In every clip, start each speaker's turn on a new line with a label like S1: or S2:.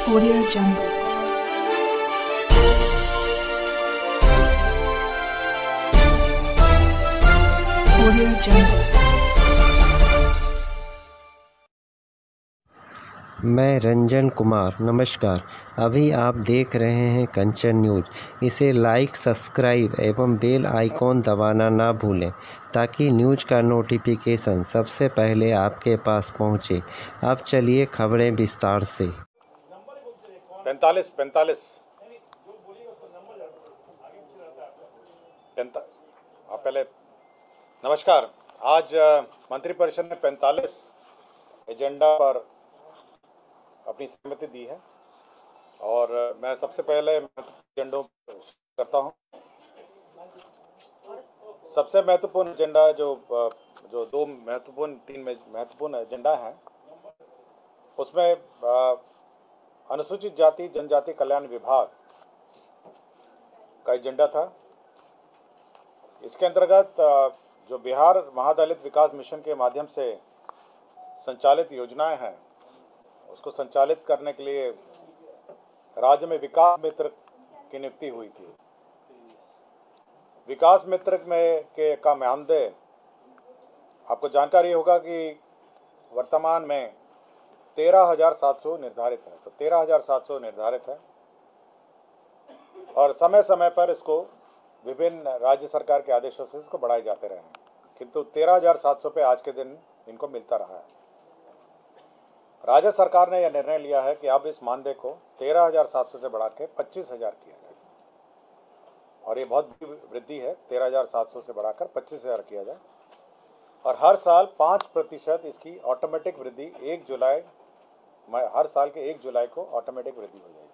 S1: Audio Jungle. Audio Jungle.
S2: मैं रंजन कुमार, नमस्कार। अभी आप देख रहे हैं कंचन न्यूज़। इसे लाइक, सब्सक्राइब एवं बेल आइकॉन दबाना ना भूलें ताकि न्यूज़ का नोटिफिकेशन सबसे पहले आपके पास पहुंचे। अब चलिए खबरें विस्तार से।
S3: 45 पहले नमस्कार। आज मंत्रिपरिषद ने 45 एजेंडा पर अपनी सहमति दी है और मैं सबसे पहले एजेंडों करता हूं। सबसे महत्वपूर्ण एजेंडा जो तीन महत्वपूर्ण एजेंडा हैं, उसमें अनुसूचित जाति जनजाति कल्याण विभाग का एजेंडा था। इसके अंतर्गत जो बिहार महादलित विकास मिशन के माध्यम से संचालित योजनाएं हैं, उसको संचालित करने के लिए राज्य में विकास मित्र की नियुक्ति हुई थी। विकास मित्र का मानदेय आपको जानकारी होगा कि वर्तमान में 13,700 निर्धारित है। तो 13,700 निर्धारित है और समय समय पर इसको विभिन्न राज्य सरकार के आदेशों से इसको बढ़ाए जाते रहे हैं, किंतु 13,700 पे आज के दिन इनको मिलता रहा है। राज्य सरकार ने यह निर्णय लिया है कि अब इस मानदेय को 13,700 से बढ़ा के 25,000 किया जाए और ये बहुत बड़ी वृद्धि है। 13,700 से बढ़ाकर 25,000 किया जाए और हर साल 5% इसकी ऑटोमेटिक वृद्धि 1 जुलाई, हर साल के 1 जुलाई को ऑटोमेटिक वृद्धि हो जाएगी।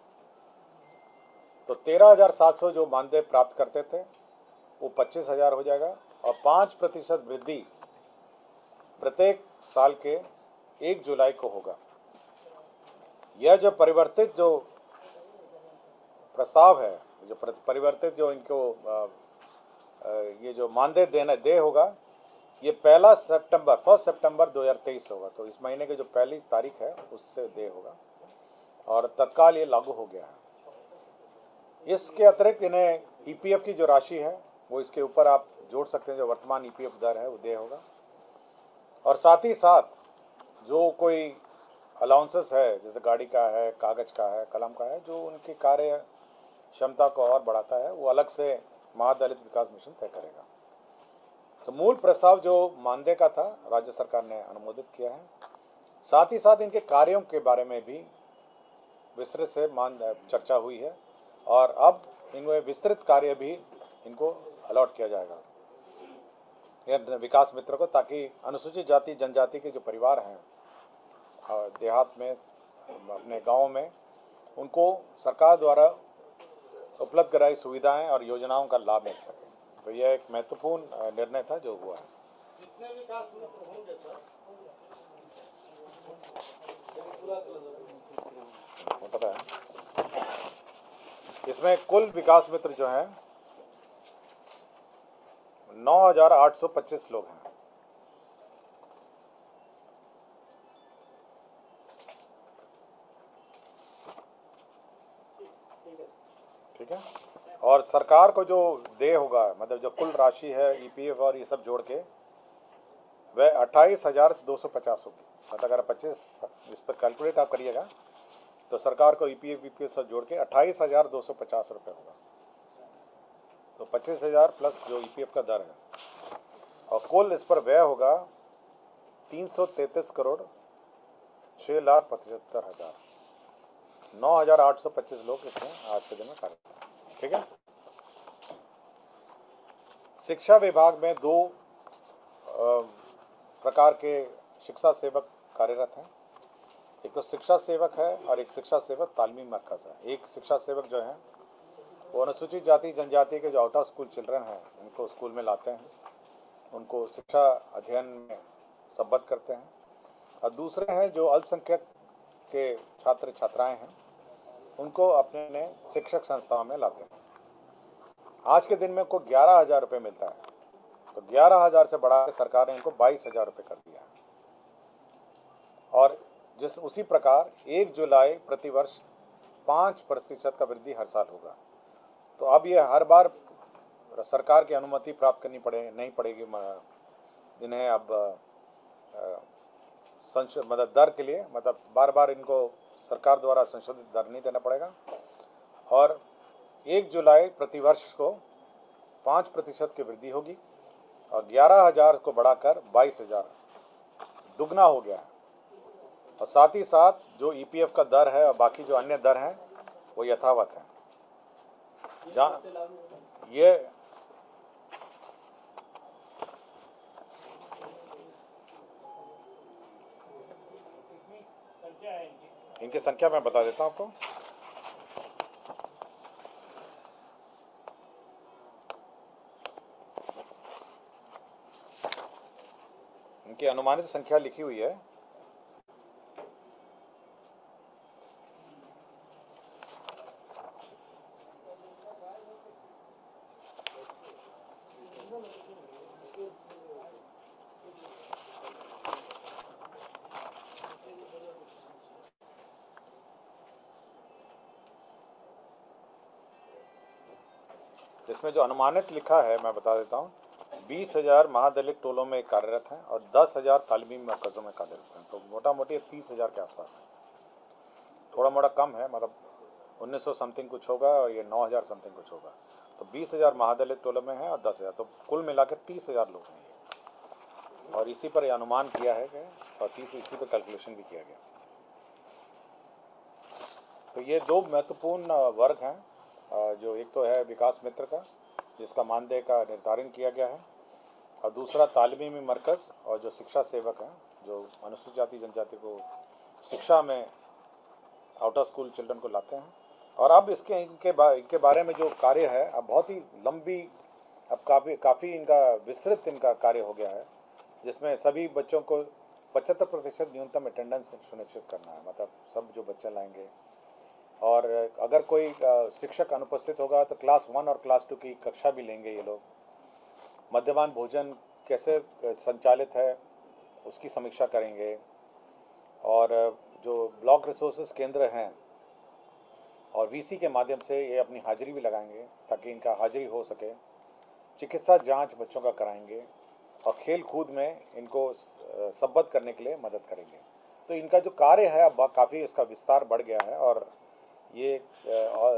S3: तो 13,700 जो मानदेय प्राप्त करते थे वो 25,000 हो जाएगा और 5% वृद्धि प्रत्येक साल के 1 जुलाई को होगा। यह जो परिवर्तित जो प्रस्ताव है, जो परिवर्तित जो इनको ये जो मानदेय दे होगा, ये 1 सितंबर 2023 होगा। तो इस महीने की जो पहली तारीख है उससे दे होगा और तत्काल ये लागू हो गया है। इसके अतिरिक्त इन्हें ईपीएफ की जो राशि है वो इसके ऊपर आप जोड़ सकते हैं। जो वर्तमान ईपीएफ दर है वो दे होगा और साथ ही साथ जो कोई अलाउंसेस है, जैसे गाड़ी का है, कागज का है, कलम का है, जो उनकी कार्य क्षमता को और बढ़ाता है, वो अलग से महादलित विकास मिशन तय करेगा। तो मूल प्रस्ताव जो मानदेय का था राज्य सरकार ने अनुमोदित किया है। साथ ही साथ इनके कार्यों के बारे में भी विस्तृत से चर्चा हुई है और अब इनमें विस्तृत कार्य भी इनको अलॉट किया जाएगा यह विकास मित्र को, ताकि अनुसूचित जाति जनजाति के जो परिवार हैं देहात में, अपने गाँव में, उनको सरकार द्वारा उपलब्ध कराई सुविधाएं और योजनाओं का लाभ मिल सके। तो यह एक महत्वपूर्ण निर्णय था जो हुआ है। कितने विकास मित्र होंगे सर? पता है इसमें कुल विकास मित्र जो हैं 9,825 लोग हैं। ठीक है। और सरकार को जो दे होगा, मतलब जो कुल राशि है ईपीएफ और ये सब जोड़ के, वह 28,250 होगी। मतलब अगर 25 इस पर कैलकुलेट आप करिएगा तो सरकार को ईपीएफ सब जोड़ के 28,250 रुपये होगा। तो 25,000 प्लस जो ईपीएफ का दर है और कुल इस पर व्यय होगा 333 करोड़ 6,75,000। 9,825 लोग इसमें आज के दिन में कार्य करें। ठीक है। शिक्षा विभाग में 2 प्रकार के शिक्षा सेवक कार्यरत हैं। एक तो शिक्षा सेवक है और एक शिक्षा सेवक तालीमी मरकज है। एक शिक्षा सेवक जो है वो अनुसूचित जाति जनजाति के जो आउट ऑफ स्कूल चिल्ड्रन हैं उनको स्कूल में लाते हैं, उनको शिक्षा अध्ययन में संबद्ध करते हैं, और दूसरे हैं जो अल्पसंख्यक के छात्र छात्राएं हैं, उनको अपने शिक्षक संस्थाओं में लाते हैं। आज के दिन में को 11,000 रुपये मिलता है। तो 11,000 से बढ़ा के सरकार ने इनको 22,000 रुपये कर दिया है और उसी प्रकार 1 जुलाई प्रतिवर्ष 5% का वृद्धि हर साल होगा। तो अब ये हर बार सरकार की अनुमति प्राप्त नहीं पड़ेगी जिन्हें अब मतलब दर के लिए मतलब बार बार इनको सरकार द्वारा संशोधित दर नहीं देना पड़ेगा। और 1 जुलाई प्रतिवर्ष को 5% की वृद्धि होगी और 11,000 को बढ़ाकर 22,000 दुगना हो गया है। और साथ ही साथ जो ईपीएफ का दर है और बाकी जो अन्य दर हैं वो यथावत है। जहाँ ये इनकी संख्या मैं बता देता हूँ आपको। इनकी अनुमानित संख्या लिखी हुई है। इसमें जो अनुमानित लिखा है मैं बता देता हूँ। 20,000 महादलित टोलों में कार्यरत हैं और 10,000 तालीमी मरकज़ों में कार्यरत हैं। तो मोटा मोटी 30,000 के आसपास है। थोड़ा मोड़ा कम है, मतलब 1900 समथिंग कुछ होगा और ये 9,000 समथिंग कुछ होगा। तो 20,000 महादलित टोलों में हैं और 10,000, तो कुल मिला के 30,000 लोग हैं। और इसी पर अनुमान किया है कि और इसी पर कैलकुलेशन भी किया गया। तो ये दो महत्वपूर्ण वर्ग हैं, जो एक तो है विकास मित्र का जिसका मानदेय का निर्धारण किया गया है, और दूसरा तालीमी मरकज़ और जो शिक्षा सेवक हैं जो अनुसूचित जाति जनजाति को शिक्षा में आउट ऑफ स्कूल चिल्ड्रन को लाते हैं। और अब इनके बारे में जो कार्य है अब बहुत ही लंबी, अब काफ़ी इनका विस्तृत इनका कार्य हो गया है, जिसमें सभी बच्चों को 75% न्यूनतम अटेंडेंस सुनिश्चित करना है। मतलब सब जो बच्चे लाएंगे, और अगर कोई शिक्षक अनुपस्थित होगा तो क्लास 1 और क्लास 2 की कक्षा भी लेंगे ये लोग। मध्याह्न भोजन कैसे संचालित है उसकी समीक्षा करेंगे, और जो ब्लॉक रिसोर्सेज केंद्र हैं और वीसी के माध्यम से ये अपनी हाजिरी भी लगाएंगे ताकि इनका हाजिरी हो सके। चिकित्सा जांच बच्चों का कराएंगे और खेल कूद में इनको संबद्ध करने के लिए मदद करेंगे। तो इनका जो कार्य है अब काफ़ी इसका विस्तार बढ़ गया है और ये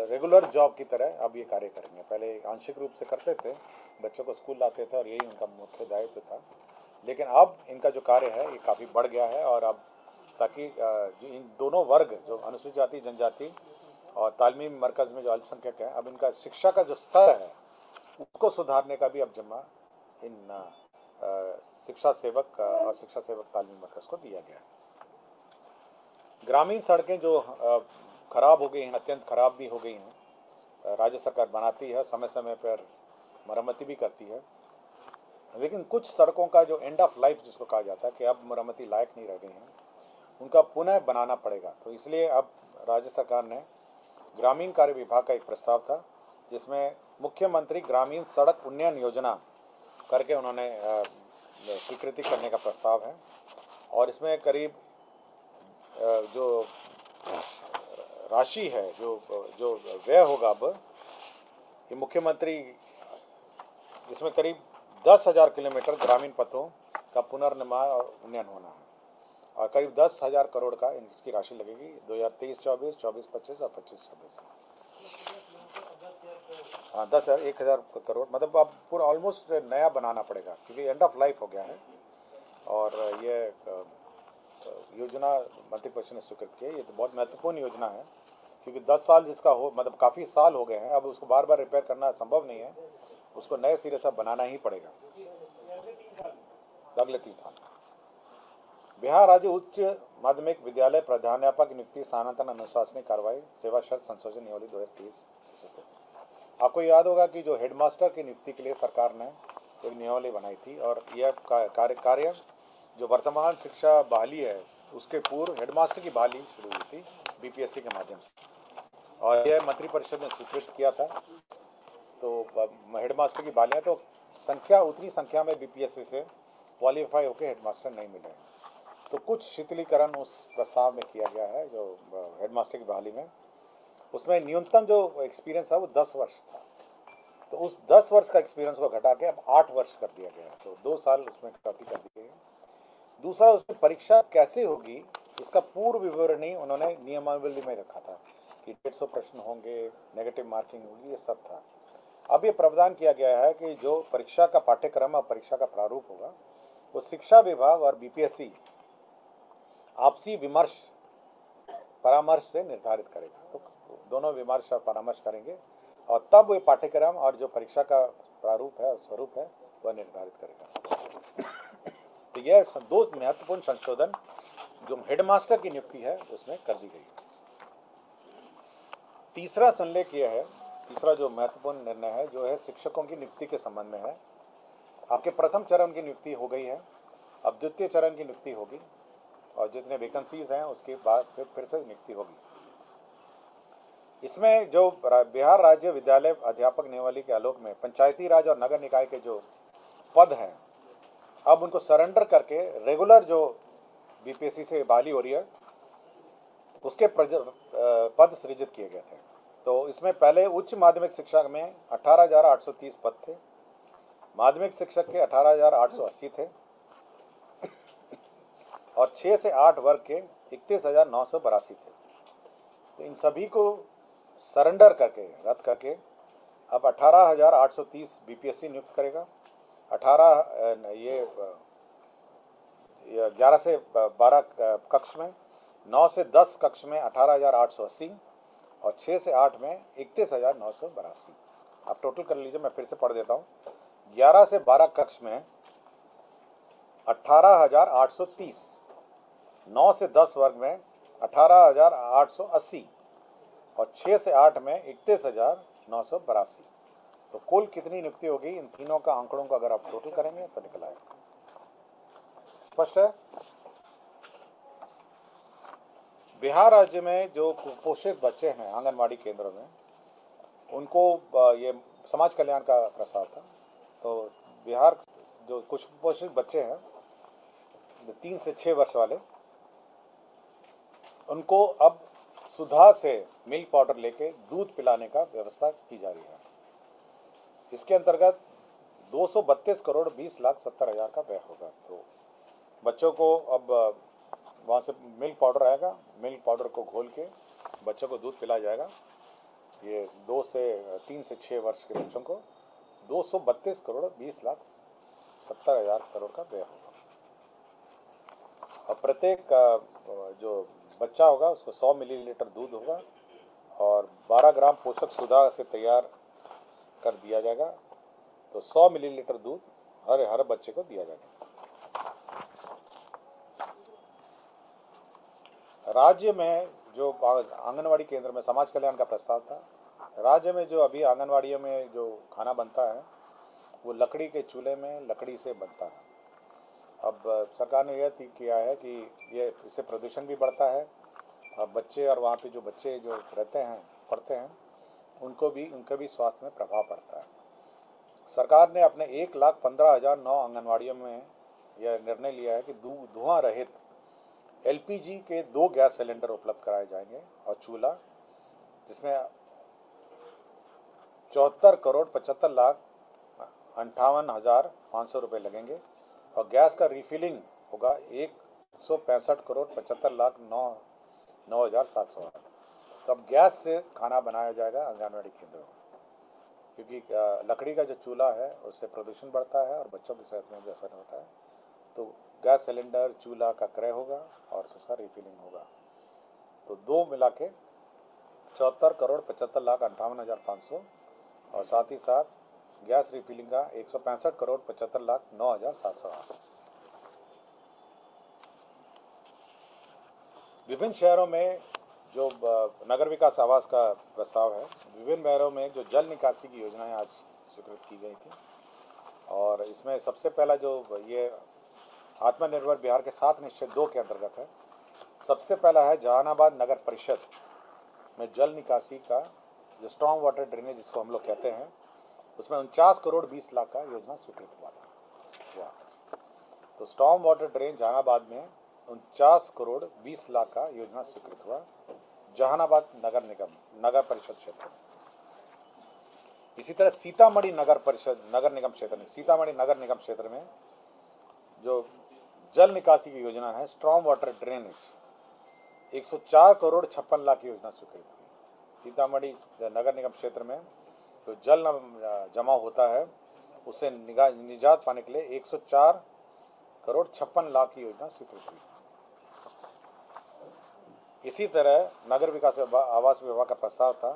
S3: रेगुलर जॉब की तरह अब ये कार्य करेंगे। पहले आंशिक रूप से करते थे, बच्चों को स्कूल लाते थे और यही उनका मुख्य दायित्व था, लेकिन अब इनका जो कार्य है ये काफ़ी बढ़ गया है। और अब ताकि जो इन दोनों वर्ग जो अनुसूचित जाति जनजाति और तालीमी मरकज़ में जो अल्पसंख्यक हैं, अब इनका शिक्षा का जो स्तर है उसको सुधारने का भी अब जिम्मा इन शिक्षा सेवक और शिक्षा सेवक तालीमी मरकज़ को दिया गया है। ग्रामीण सड़कें जो खराब हो गई हैं, अत्यंत खराब भी हो गई हैं, राज्य सरकार बनाती है, समय समय पर मरम्मती भी करती है, लेकिन कुछ सड़कों का जो एंड ऑफ लाइफ जिसको कहा जाता है कि अब मरम्मती लायक नहीं रह गई हैं, उनका पुनः बनाना पड़ेगा। तो इसलिए अब राज्य सरकार ने ग्रामीण कार्य विभाग का एक प्रस्ताव था जिसमें मुख्यमंत्री ग्रामीण सड़क उन्नयन योजना करके उन्होंने स्वीकृति करने का प्रस्ताव है। और इसमें करीब जो राशि है जो व्यय होगा अब ये मुख्यमंत्री, इसमें करीब 10,000 किलोमीटर ग्रामीण पथों का पुनर्निर्माण और उन्नयन होना है और करीब 10,000 करोड़ का इसकी राशि लगेगी 2023-24, 24-25 और 25-26। हाँ 1,000 करोड़, मतलब अब पूरा ऑलमोस्ट नया बनाना पड़ेगा क्योंकि एंड ऑफ लाइफ हो गया है। और ये योजना मंत्रिपरिषद ने स्वीकृत की है। ये तो बहुत महत्वपूर्ण योजना है क्योंकि 10 साल जिसका हो, मतलब काफ़ी साल हो गए हैं, अब उसको बार बार रिपेयर करना संभव नहीं है, उसको नए सिरे से बनाना ही पड़ेगा अगले 3 साल। बिहार राज्य उच्च माध्यमिक विद्यालय प्रधानाध्यापक नियुक्ति स्थानांतरण अनुशासनिक कार्रवाई सेवा शर्त संशोधन नियमावली 2023। आपको याद होगा कि जो हेडमास्टर की नियुक्ति के लिए सरकार ने एक नियमावली बनाई थी और यह कार्य जो वर्तमान शिक्षा बहाली है उसके पूर्व हेडमास्टर की बहाली शुरू हुई थी बीपीएससी के माध्यम से, और यह मंत्रिपरिषद ने स्वीकृत किया था। तो हेडमास्टर की बहालियाँ तो उतनी संख्या में बीपीएससी से क्वालिफाई होकर हेडमास्टर नहीं मिले, तो कुछ शिथिलीकरण उस प्रस्ताव में किया गया है जो हेडमास्टर की बहाली में। उसमें न्यूनतम जो एक्सपीरियंस था वो 10 वर्ष था। तो उस 10 वर्ष का एक्सपीरियंस को घटा के अब 8 वर्ष कर दिया गया है, तो 2 साल उसमें कटौती कर दी गई है। दूसरा, उसमें परीक्षा कैसे होगी इसका पूर्व विवरणी उन्होंने नियमावली में रखा था कि 150 प्रश्न होंगे, नेगेटिव मार्किंग होगी, ये सब था। अब ये प्रावधान किया गया है कि जो परीक्षा का पाठ्यक्रम और परीक्षा का प्रारूप होगा वो शिक्षा विभाग और बीपीएससी आपसी विमर्श परामर्श से निर्धारित करेगा। तो दोनों विमर्श और परामर्श करेंगे और तब वो पाठ्यक्रम और जो परीक्षा का प्रारूप है और स्वरूप है वह निर्धारित करेगा। तो यह दो महत्वपूर्ण संशोधन जो हेडमास्टर की नियुक्ति है उसमें कर दी गई है। तीसरा संलेख यह है, तीसरा जो महत्वपूर्ण निर्णय है जो है शिक्षकों की नियुक्ति के संबंध में है। आपके प्रथम चरण की नियुक्ति हो गई है, अब द्वितीय चरण की नियुक्ति होगी और जितने वैकेंसीज हैं उसके बाद फिर से नियुक्ति होगी। इसमें जो बिहार राज्य विद्यालय अध्यापक नियमावली के आलोक में पंचायती राज और नगर निकाय के जो पद हैं अब उनको सरेंडर करके रेगुलर जो बीपीएससी से बहाली हो रही है उसके पद सृजित किए गए थे। तो इसमें पहले उच्च माध्यमिक शिक्षा में 18,830 पद थे, माध्यमिक शिक्षक के 18,880 थे और 6 से 8 वर्ग के 31,982 थे। तो इन सभी को सरेंडर करके रद्द करके अब 18,830 बीपीएससी नियुक्त करेगा। 11 से 12 कक्ष में, 9 से 10 कक्ष में 18,880 और 6 से 8 में 31,982। आप टोटल कर लीजिए, मैं फिर से पढ़ देता हूँ। 11 से 12 कक्ष में 18,830, 9 से 10 वर्ग में 18,880 और 6 से 8 में 31,982। तो कुल कितनी नियुक्ति होगी इन तीनों का आंकड़ों का अगर आप टोटल करेंगे तो निकल आएगा। स्पष्ट है? बिहार राज्य में जो कुपोषित बच्चे हैं आंगनवाड़ी केंद्रों में उनको ये समाज कल्याण का प्रस्ताव था। तो बिहार जो कुछ कुपोषित बच्चे हैं 3 से 6 वर्ष वाले उनको अब सुधा से मिल्क पाउडर लेके दूध पिलाने का व्यवस्था की जा रही है। इसके अंतर्गत 232 करोड़ 20 लाख 70 हजार का व्यय होगा। तो बच्चों को अब वहाँ से मिल्क पाउडर आएगा, मिल्क पाउडर को घोल के बच्चों को दूध पिलाया जाएगा। ये 3 से 6 वर्ष के बच्चों को 232 करोड़ 20 लाख 70 हजार करोड़ का व्यय होगा। और प्रत्येक जो बच्चा होगा उसको 100 मिलीलीटर दूध होगा और 12 ग्राम पोषक सुधा से तैयार कर दिया जाएगा। तो 100 मिलीलीटर दूध हर बच्चे को दिया जाएगा। राज्य में जो आंगनवाड़ी केंद्र में समाज कल्याण का प्रस्ताव था, राज्य में जो अभी आंगनवाड़ियों में जो खाना बनता है वो लकड़ी के चूल्हे में लकड़ी से बनता है। अब सरकार ने यह किया है कि ये इससे प्रदूषण भी बढ़ता है और बच्चे और वहाँ पे जो बच्चे जो रहते हैं पढ़ते हैं उनके भी स्वास्थ्य में प्रभाव पड़ता है। सरकार ने अपने 1,15,009 आंगनवाड़ियों में यह निर्णय लिया है कि धुआं रहित एलपीजी के 2 गैस सिलेंडर उपलब्ध कराए जाएंगे और चूल्हा जिसमें 74 करोड़ 75 लाख 58,500 रुपये लगेंगे और गैस का रिफिलिंग होगा 165 करोड़ 75 लाख 9,700। तो अब गैस से खाना बनाया जाएगा आंगनवाड़ी केंद्रों में, क्योंकि लकड़ी का जो चूल्हा है उससे प्रदूषण बढ़ता है और बच्चों की सेहत में भी असर होता है। तो गैस सिलेंडर चूल्हा का क्रय होगा और उसका रिफिलिंग होगा। तो दो मिला के 74 करोड़ 75 लाख 58,500 और साथ ही साथ गैस रिफिलिंग का 165 करोड़ 75 लाख 9,708। विभिन्न शहरों में जो नगर विकास आवास का प्रस्ताव है, विभिन्न शहरों में जो जल निकासी की योजनाएं आज स्वीकृत की गई थी और इसमें सबसे पहला जो ये आत्मनिर्भर बिहार के 7 निश्चय 2 के अंतर्गत है। सबसे पहला है जहानाबाद नगर परिषद में जल निकासी का जो स्ट्रॉन्ग वाटर ड्रेनेज जिसको हम लोग कहते हैं, उसमें 49 करोड़ 20 लाख का योजना स्वीकृत हुआ था। तो स्ट्रॉन्ग वाटर ड्रेन जहानाबाद में 49 करोड़ 20 लाख का योजना स्वीकृत हुआ, जहानाबाद नगर निगम नगर परिषद क्षेत्र में। इसी तरह सीतामढ़ी नगर परिषद नगर निगम क्षेत्र में, सीतामढ़ी नगर निगम क्षेत्र में जो जल निकासी की योजना है, strong water drainage, 104 crore 56 lakh की योजना स्वीकृत हुई। सीतामढ़ी नगर निगम क्षेत्र में जो जल जमा होता है उसे निजात पाने के लिए 104 करोड़ 56 लाख की योजना स्वीकृत हुई। इसी तरह नगर विकास आवास विभाग का प्रस्ताव था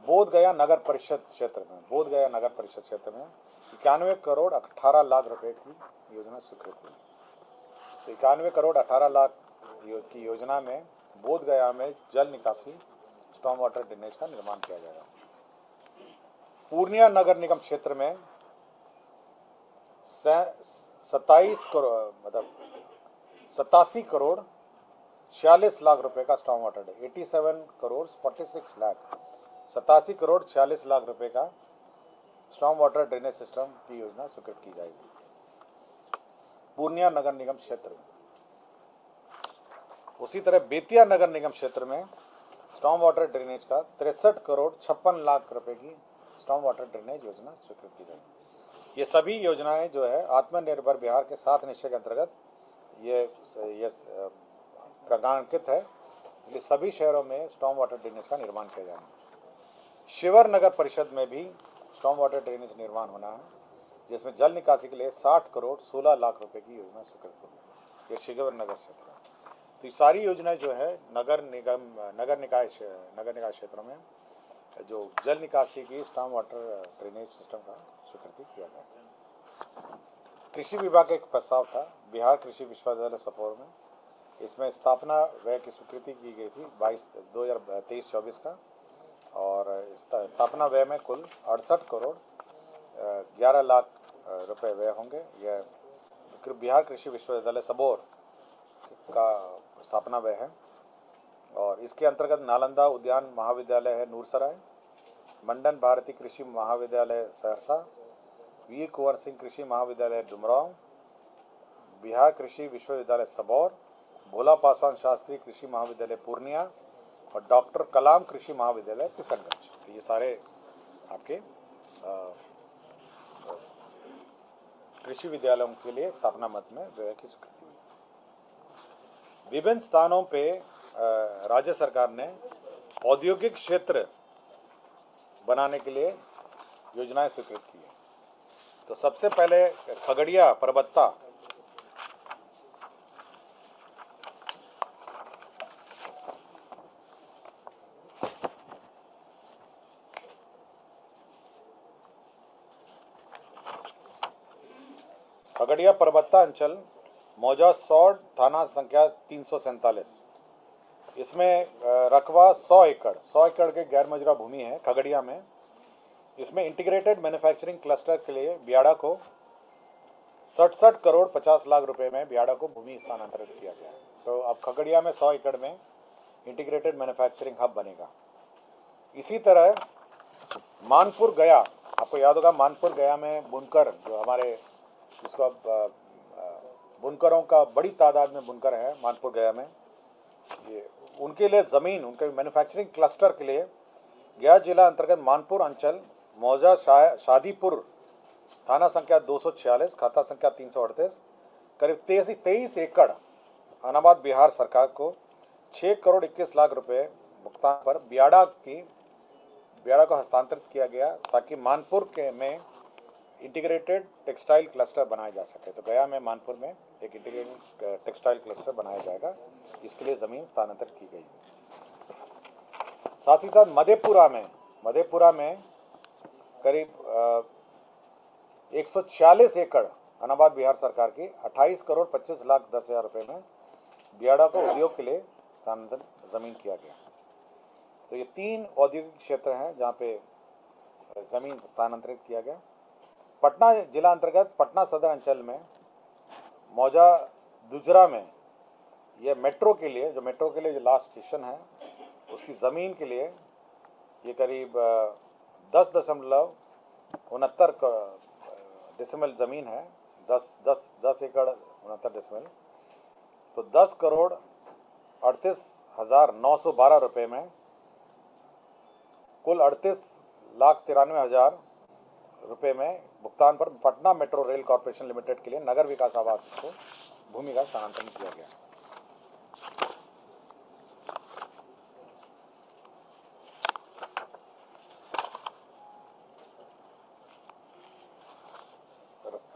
S3: बोध गया नगर परिषद क्षेत्र में, बोध गया नगर परिषद क्षेत्र में 91 करोड़ 18 लाख रुपए की योजना स्वीकृत हुई। तो 91 करोड़ 18 लाख की योजना में बोध गया में जल निकासी स्टॉर्म वाटर ड्रेनेज का निर्माण किया जाएगा। पूर्णिया नगर निगम क्षेत्र में 27 करोड़ 46 लाख रुपए का स्टॉर्म वाटर 87 करोड़ 46 लाख 87 करोड़ 46 लाख रुपए का स्टॉर्म वाटर ड्रेनेज सिस्टम की योजना स्वीकृत की जाएगी पूर्णिया नगर निगम क्षेत्र में। उसी तरह बेतिया नगर निगम क्षेत्र में स्टॉर्म वाटर ड्रेनेज का 63 करोड़ 56 लाख रुपए की स्टॉर्म वाटर ड्रेनेज योजना स्वीकृत की जाएगी। ये सभी योजनाएं जो है आत्मनिर्भर बिहार के 7 निश्चय के अंतर्गत ये प्रगानांकित है, इसलिए सभी शहरों में स्टॉर्म वाटर ड्रेनेज का निर्माण किया जाना है। शिवर नगर परिषद में भी स्टॉर्म वाटर ड्रेनेज निर्माण होना है, जिसमें जल निकासी के लिए 60 करोड़ 16 लाख रुपए की योजना स्वीकृत होगी। ये शिवर नगर क्षेत्र है। तो ये सारी योजनाएं जो है नगर निकाय क्षेत्रों में जो जल निकासी की स्टॉर्म वाटर ड्रेनेज सिस्टम का स्वीकृति किया गया। कृषि विभाग का एक प्रस्ताव था बिहार कृषि विश्वविद्यालय सपोर में, इसमें स्थापना व्यय की स्वीकृति की गई थी 2023-24 का, और स्थापना व्यय में कुल 68 करोड़ 11 लाख रुपए व्यय होंगे। यह बिहार कृषि विश्वविद्यालय सबौर का स्थापना व्यय है, और इसके अंतर्गत नालंदा उद्यान महाविद्यालय है नूरसराय, मंडन भारती कृषि महाविद्यालय सहरसा, वीर कुंवर सिंह कृषि महाविद्यालय डुमरांव, बिहार कृषि विश्वविद्यालय सबौर, भोला पासवान शास्त्री कृषि महाविद्यालय पूर्णिया और डॉक्टर कलाम कृषि महाविद्यालय किशनगंज। तो ये सारे आपके कृषि विद्यालयों के लिए स्थापना मद में व्यय की स्वीकृति हुई। विभिन्न स्थानों पे राज्य सरकार ने औद्योगिक क्षेत्र बनाने के लिए योजनाएं स्वीकृत की है। तो सबसे पहले खगड़िया परबत्ता अंचल मौजा सौड़ थाना संख्या 347, इसमें रकबा 100 एकड़ के गैर मजरा भूमि है खगड़िया में। इसमें इंटीग्रेटेड मैन्युफैक्चरिंग क्लस्टर के लिए बियाड़ा को 67 करोड़ 50 लाख रुपए में बियाड़ा को भूमि स्थानांतरित किया गया। तो अब खगड़िया में 100 एकड़ में इंटीग्रेटेड मैन्युफैक्चरिंग हब बनेगा। इसी तरह मानपुर गया, आपको याद होगा मानपुर गया में बुनकर जो हमारे जिसको बुनकरों का बड़ी तादाद में बुनकर है मानपुर गया में, ये उनके लिए ज़मीन उनके मैन्युफैक्चरिंग क्लस्टर के लिए गया जिला अंतर्गत मानपुर अंचल मौजा शादीपुर थाना संख्या 246 खाता संख्या 338 करीब 23 एकड़ अनाबाद बिहार सरकार को 6 करोड़ 21 लाख रुपए भुगतान पर बियाड़ा को हस्तांतरित किया गया, ताकि मानपुर में इंटीग्रेटेड टेक्सटाइल क्लस्टर बनाया जा सके। तो गया में मानपुर में एक इंटीग्रेटेड टेक्सटाइल क्लस्टर बनाया जाएगा, इसके लिए ज़मीन स्थानांतरित की गई। साथ ही साथ मधेपुरा में करीब 146 एकड़ अनाबाद बिहार सरकार की 28 करोड़ 25 लाख 10 हज़ार रुपये में बियाड़ा को उद्योग के लिए स्थानांतरित ज़मीन किया गया। तो ये 3 औद्योगिक क्षेत्र हैं जहाँ पे ज़मीन स्थानांतरित किया गया। पटना जिला अंतर्गत पटना सदर अंचल में मौजा दुजरा में ये मेट्रो के लिए जो लास्ट स्टेशन है उसकी ज़मीन के लिए ये करीब 10.69 डेसिमल ज़मीन है, 10 एकड़ 69 डेसिमल। तो 10 करोड़ 38 38,912 रुपये में कुल 38,93,000 रुपये में भुगतान पर Patna metro rail corporation limited के लिए नगर विकास आवास को भूमि का स्थानांतरण किया गया।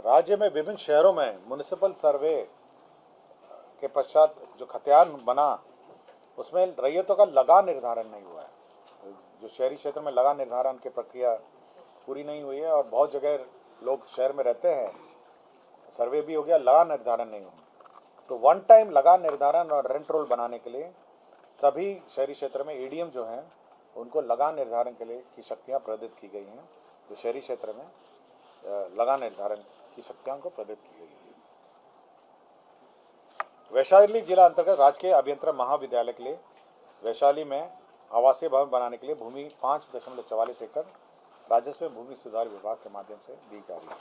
S3: राज्य में विभिन्न शहरों में म्युनिसिपल सर्वे के पश्चात जो खतियान बना उसमें रैयतों का लगा निर्धारण नहीं हुआ है। जो शहरी क्षेत्र में लगा निर्धारण की प्रक्रिया पूरी नहीं हुई है और बहुत जगह लोग शहर में रहते हैं, सर्वे भी हो गया, लगा निर्धारण नहीं हुआ। तो वन टाइम लगा निर्धारण और रेंट रोल बनाने के लिए सभी शहरी क्षेत्र में एडीएम जो हैं उनको लगा निर्धारण के लिए की शक्तियाँ प्रदत्त की गई हैं। जो शहरी क्षेत्र में लगा निर्धारण की शक्तियाँ को प्रदत्त की गई है। वैशाली जिला अंतर्गत राजकीय अभियंत्रण महाविद्यालय के लिए वैशाली में आवासीय भवन बनाने के लिए भूमि 5.44 एकड़ राजस्व भूमि सुधार विभाग के माध्यम से दी जा रही है।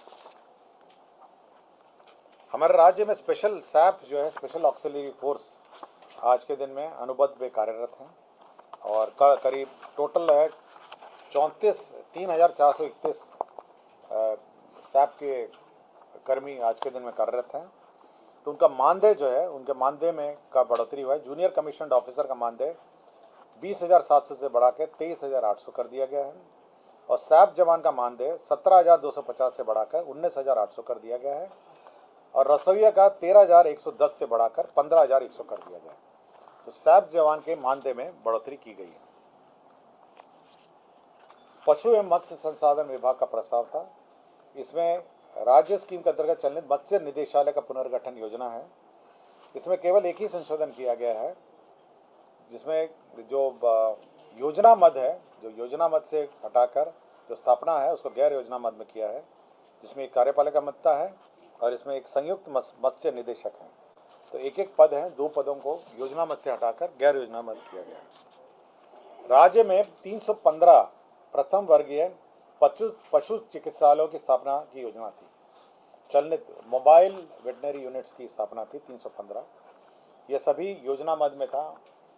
S3: हमारे राज्य में स्पेशल सैप जो है स्पेशल ऑक्सिलरी फोर्स आज के दिन में अनुबंध में कार्यरत हैं और करीब टोटल है 3,431 सैप के कर्मी आज के दिन में कार्यरत हैं। तो उनका मानदेय जो है उनके मानदेय में का बढ़ोतरी हुआ है। जूनियर कमीशन्ड ऑफिसर का मानदेय 20,700 से बढ़ा के 23,800 कर दिया गया है और सैप जवान का मानदेय 17,250 से बढ़ाकर 19,800 कर दिया गया है और रसोइया का 13,110 से बढ़ाकर 15,100 कर दिया गया है। तो सैप जवान के मानदेय में बढ़ोतरी की गई है। पशु एवं मत्स्य संसाधन विभाग का प्रस्ताव था। इसमें राज्य स्कीम के अंतर्गत चलने मत्स्य निदेशालय का पुनर्गठन योजना है। इसमें केवल एक ही संशोधन किया गया है जिसमें जो योजना मद है, जो योजना मद से हटाकर जो स्थापना है उसको गैर योजना मद में किया है, जिसमें एक कार्यपालिका मत्ता है और इसमें एक संयुक्त मत्स्य निदेशक है। तो एक एक पद है, 2 पदों को योजना मद से हटाकर गैर योजना मद किया गया है। राज्य में 315 प्रथम वर्गीय पशु चिकित्सालयों की स्थापना की योजना थी। चलनित मोबाइल वेटनरी यूनिट्स की स्थापना थी 315। ये सभी योजना मद में था।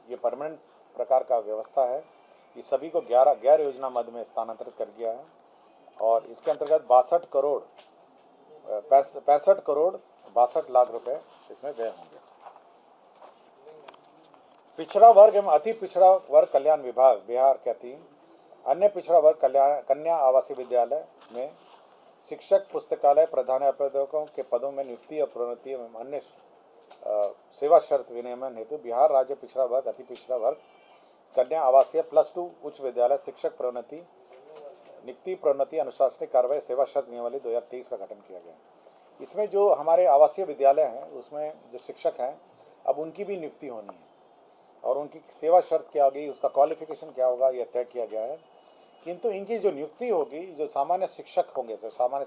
S3: ये परमानेंट प्रकार का व्यवस्था है। ये सभी को 11 गैर योजना मद में स्थानांतरित कर दिया है और इसके अंतर्गत 65 करोड़ 62 लाख रुपए इसमें व्यय होंगे। पिछड़ा वर्ग एवं अति पिछड़ा वर्ग कल्याण विभाग बिहार के अधीन अन्य पिछड़ा वर्ग कन्या आवासीय विद्यालय में शिक्षक पुस्तकालय प्रधानाध्यापकों के पदों में नियुक्ति और प्रोन्नति एवं अन्य सेवा शर्त विनियमन हेतु बिहार राज्य पिछड़ा वर्ग अति पिछड़ा वर्ग कन्या आवासीय +2 उच्च विद्यालय शिक्षक प्रोन्नति नियुक्ति प्रोन्नति अनुशासनिक कार्रवाई सेवा शर्त नियमावली 2023 का गठन किया गया। इसमें जो हमारे आवासीय विद्यालय हैं उसमें जो शिक्षक हैं अब उनकी भी नियुक्ति होनी है और उनकी सेवा शर्त क्या होगी, उसका क्वालिफिकेशन क्या होगा, यह तय किया गया है। किंतु इनकी जो नियुक्ति होगी, जो सामान्य शिक्षक होंगे, जो सामान्य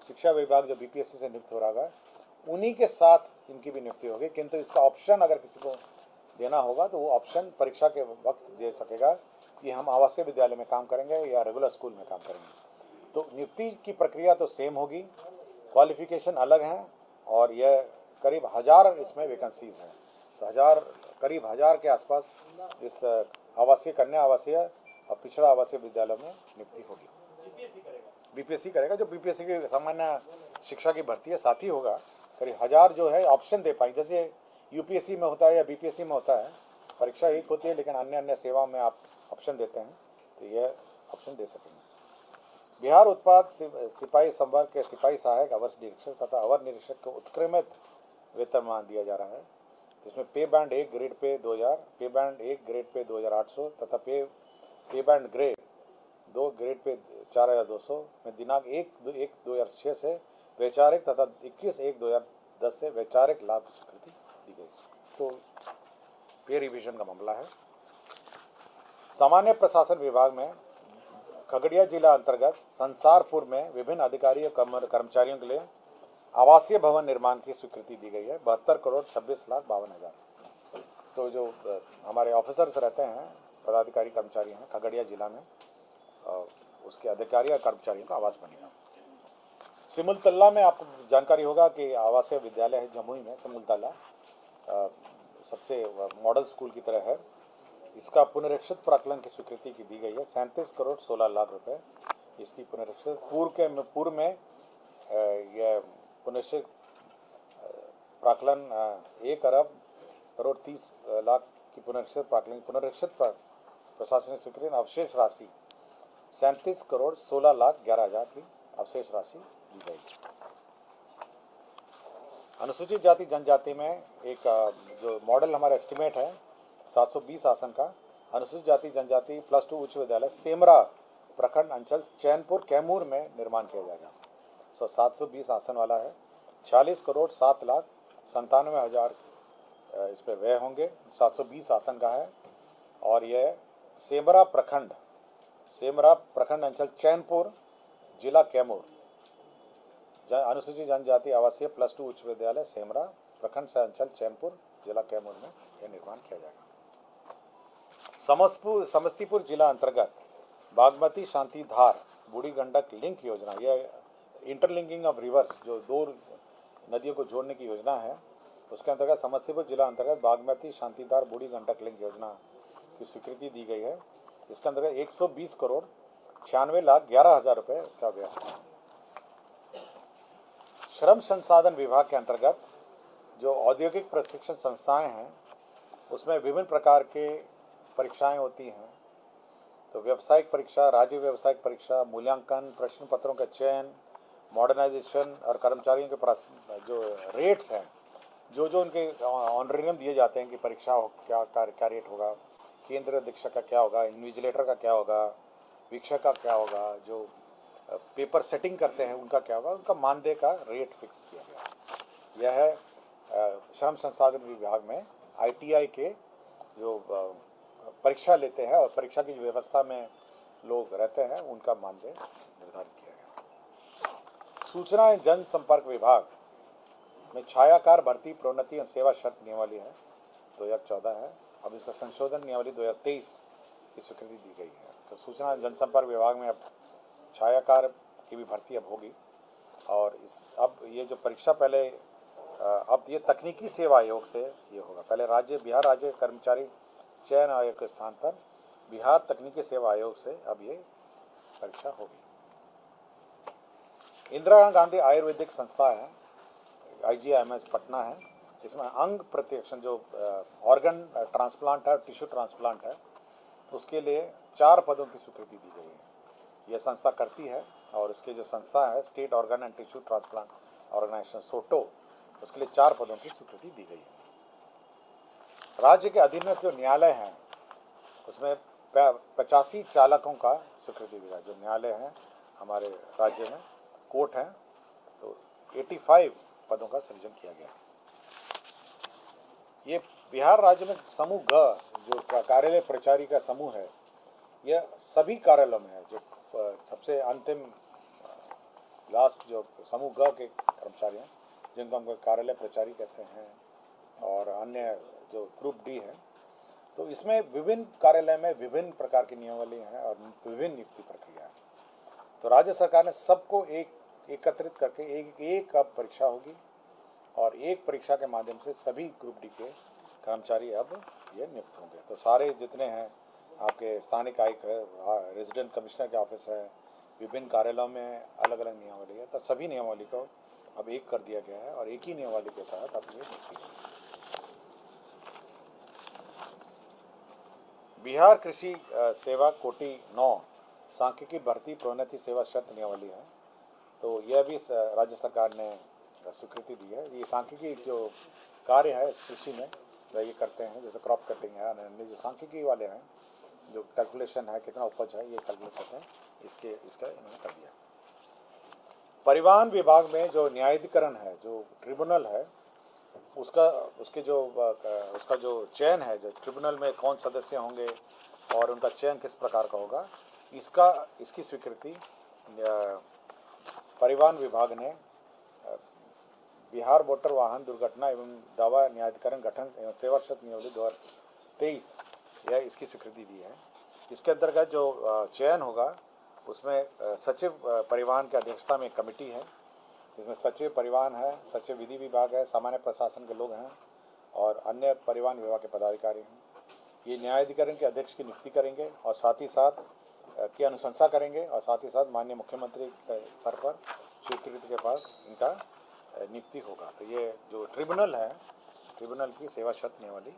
S3: शिक्षा विभाग जो बीपीएससी से नियुक्त हो रहा है उन्हीं के साथ इनकी भी नियुक्ति होगी। किंतु इसका ऑप्शन अगर किसी को देना होगा तो वो ऑप्शन परीक्षा के वक्त दे सकेगा कि हम आवासीय विद्यालय में काम करेंगे या रेगुलर स्कूल में काम करेंगे। तो नियुक्ति की प्रक्रिया तो सेम होगी, क्वालिफिकेशन अलग हैं और यह करीब 1000 इसमें वैकेंसीज हैं। तो करीब 1000 के आसपास इस आवासीय कन्या आवासीय और पिछड़ा आवासीय विद्यालयों में नियुक्ति होगी। बीपीएससी करेगा। जो बीपीएससी की सामान्य शिक्षा की भर्ती है साथ ही होगा। करीब 1000 जो है ऑप्शन दे पाएंगे, जैसे यूपीएससी में होता है या बीपीएससी में होता है, परीक्षा एक होती है लेकिन अन्य अन्य सेवाओं में आप ऑप्शन देते हैं, तो यह ऑप्शन दे सकेंगे। बिहार उत्पाद सिपाही संवर्ग के सिपाही सहायक अवर निरीक्षक तथा अवर निरीक्षक को उत्क्रमित वेतनमान दिया जा रहा है। इसमें पे बैंड 1 ग्रेड पे 2000, पे बैंड 1 ग्रेड पे 2800 तथा पे बैंड ग्रेड 2 ग्रेड पे 4200 में दिनांक 1/1/2006 से वैचारिक तथा 21/1/2010 से वैचारिक लाभ स्वीकृति दी गई। तो पे रिवीजन का मामला है। सामान्य प्रशासन विभाग में खगड़िया जिला अंतर्गत संसारपुर में विभिन्न अधिकारी और कर्मचारियों के लिए आवासीय भवन निर्माण की स्वीकृति दी गई है 72,26,52,000। तो जो हमारे ऑफिसर्स रहते हैं, पदाधिकारी कर्मचारी हैं खगड़िया जिला में, उसके अधिकारी और कर्मचारियों का आवास बनेगा। सिमुलतला में आपको जानकारी होगा कि आवासीय विद्यालय है जमुई में सिमुलतला। सबसे मॉडल स्कूल की तरह है। इसका पुनरीक्षित प्राक्कलन की स्वीकृति की दी गई है 37 करोड़ 16 लाख रुपए। इसकी पुनरीक्षित पूर्व में यह पुनरीक्षित प्राक्कलन 1 अरब करोड़ 30 लाख की पुनरीक्षित प्रशासनिक स्वीकृति। अवशेष राशि 37 करोड़ 16 लाख 11 हजार की अवशेष राशि दी जाएगी। अनुसूचित जाति जनजाति में एक जो मॉडल हमारा एस्टिमेट है 720 आसन का अनुसूचित जाति जनजाति +2 उच्च विद्यालय सेमरा प्रखंड अंचल चैनपुर कैमूर में निर्माण किया जाएगा। 720 आसन वाला है। 46 करोड़ 7 लाख 97 हजार इस पर व्यय होंगे। 720 आसन का है और यह सेमरा प्रखंड अंचल चैनपुर जिला कैमूर अनुसूचित जनजाति आवासीय +2 उच्च विद्यालय सेमरा प्रखंड से अंचल चैनपुर जिला कैमूर में यह निर्माण किया जाएगा। समस्तीपुर जिला अंतर्गत बागमती शांति धार बूढ़ी गंडक लिंक योजना, यह इंटरलिंकिंग ऑफ रिवर्स जो 2 नदियों को जोड़ने की योजना है, उसके अंतर्गत समस्तीपुर जिला अंतर्गत बागमती शांतिधार बूढ़ी गंडक लिंक योजना की स्वीकृति दी गई है। इसके अंतर्गत 120 करोड़ 96 लाख 11 हजार रुपये का व्यय। श्रम संसाधन विभाग के अंतर्गत जो औद्योगिक प्रशिक्षण संस्थाएं हैं उसमें विभिन्न प्रकार के परीक्षाएं होती हैं। तो व्यावसायिक परीक्षा, राज्य व्यावसायिक परीक्षा, मूल्यांकन, प्रश्न पत्रों का चयन, मॉडर्नाइजेशन और कर्मचारियों के जो रेट्स हैं, जो उनके ऑनरेरियम दिए जाते हैं कि परीक्षा क्या रेट होगा, केंद्र अधीक्षक का क्या होगा, इन्विजिलेटर का क्या होगा, वीक्षक का क्या होगा, जो पेपर सेटिंग करते हैं उनका क्या होगा, उनका मानदेय का रेट फिक्स किया गया। यह है श्रम संसाधन विभाग में ITI के जो परीक्षा लेते हैं और परीक्षा की व्यवस्था में लोग रहते हैं उनका मानदेय निर्धारित किया गया। सूचना एवं जनसंपर्क विभाग में छायाकार भर्ती प्रोन्नति और सेवा शर्त नियमावली है 2014 है। अब इसका संशोधन नियमावली 2023 की स्वीकृति दी गई है। तो सूचना एवं जनसंपर्क विभाग में अब छायाकार की भी भर्ती अब होगी और अब ये जो परीक्षा पहले अब ये तकनीकी सेवा आयोग से ये होगा। पहले बिहार राज्य कर्मचारी चयन आयोग के स्थान पर बिहार तकनीकी सेवा आयोग से अब ये परीक्षा होगी। इंदिरा गांधी आयुर्वेदिक संस्था है IGIMS पटना है। इसमें अंग प्रतिरक्षण जो ऑर्गन ट्रांसप्लांट है, टिश्यू ट्रांसप्लांट है, उसके लिए 4 पदों की स्वीकृति दी गई है। यह संस्था करती है और इसके जो संस्था है state organ and tissue transplant organisation SOTTO, उसके लिए 4 पदों की स्वीकृति दी गई है। राज्य के अधीन जो न्यायालय हैं उसमें 85 चालकों का स्वीकृति दी गई। जो न्यायालय हैं हमारे राज्य में कोर्ट हैं तो 85 पदों का सृजन किया गया। ये बिहार राज्य में समूह ग जो कार्यालय प्रचारी का समूह है, यह सभी कार्यालयों में है। जो सबसे अंतिम लास्ट जो समूह ग के कर्मचारी हैं जिनको हम कार्यालय प्रचारी कहते हैं और अन्य जो ग्रुप D है, तो इसमें विभिन्न कार्यालय में विभिन्न प्रकार की नियमावली हैं और विभिन्न नियुक्ति प्रक्रिया है। तो राज्य सरकार ने सबको एकत्रित करके एक अब परीक्षा होगी और एक परीक्षा के माध्यम से सभी ग्रुप D के कर्मचारी अब ये नियुक्त होंगे। तो सारे जितने हैं आपके स्थानिक आयुक्त है, रेजिडेंट कमिश्नर के ऑफिस है, विभिन्न कार्यालयों में अलग अलग नियमावली है, तो सभी नियमावली को अब एक कर दिया गया है और एक ही नियमावली के तहत अब ये नियुक्ति होगी। बिहार कृषि सेवा कोटि 9 सांख्यिकी भर्ती प्रोन्नति सेवा शर्त नियमावली है। तो यह भी राज्य सरकार ने स्वीकृति दी है। ये सांख्यिकी जो कार्य है इस कृषि में वह ये करते हैं, जैसे क्रॉप कटिंग है, अन्य जो सांख्यिकी वाले हैं जो कैलकुलेशन है कितना उपज है ये कैलकुलेट करते हैं, इसका इन्होंने कर दिया। परिवहन विभाग में जो न्यायाधिकरण है, जो ट्रिब्यूनल है, उसका जो चयन है, जो ट्रिब्यूनल में कौन सदस्य होंगे और उनका चयन किस प्रकार का होगा, इसकी स्वीकृति परिवहन विभाग ने बिहार मोटर वाहन दुर्घटना एवं दावा न्यायाधिकरण गठन एवं सेवा शर्त नियमावली 2023 यह इसकी स्वीकृति दी है। इसके अंतर्गत जो चयन होगा उसमें सचिव परिवहन की अध्यक्षता में एक कमेटी है। इसमें सचिव परिवहन है, सचिव विधि विभाग है, सामान्य प्रशासन के लोग हैं और अन्य परिवहन विभाग के पदाधिकारी हैं। ये न्यायाधिकरण के अध्यक्ष की नियुक्ति करेंगे और साथ ही साथ की अनुशंसा करेंगे और साथ ही साथ माननीय मुख्यमंत्री के स्तर पर स्वीकृति के बाद इनका नियुक्ति होगा। तो ये जो ट्रिब्यूनल है, ट्रिब्यूनल की सेवा शर्त नियमावली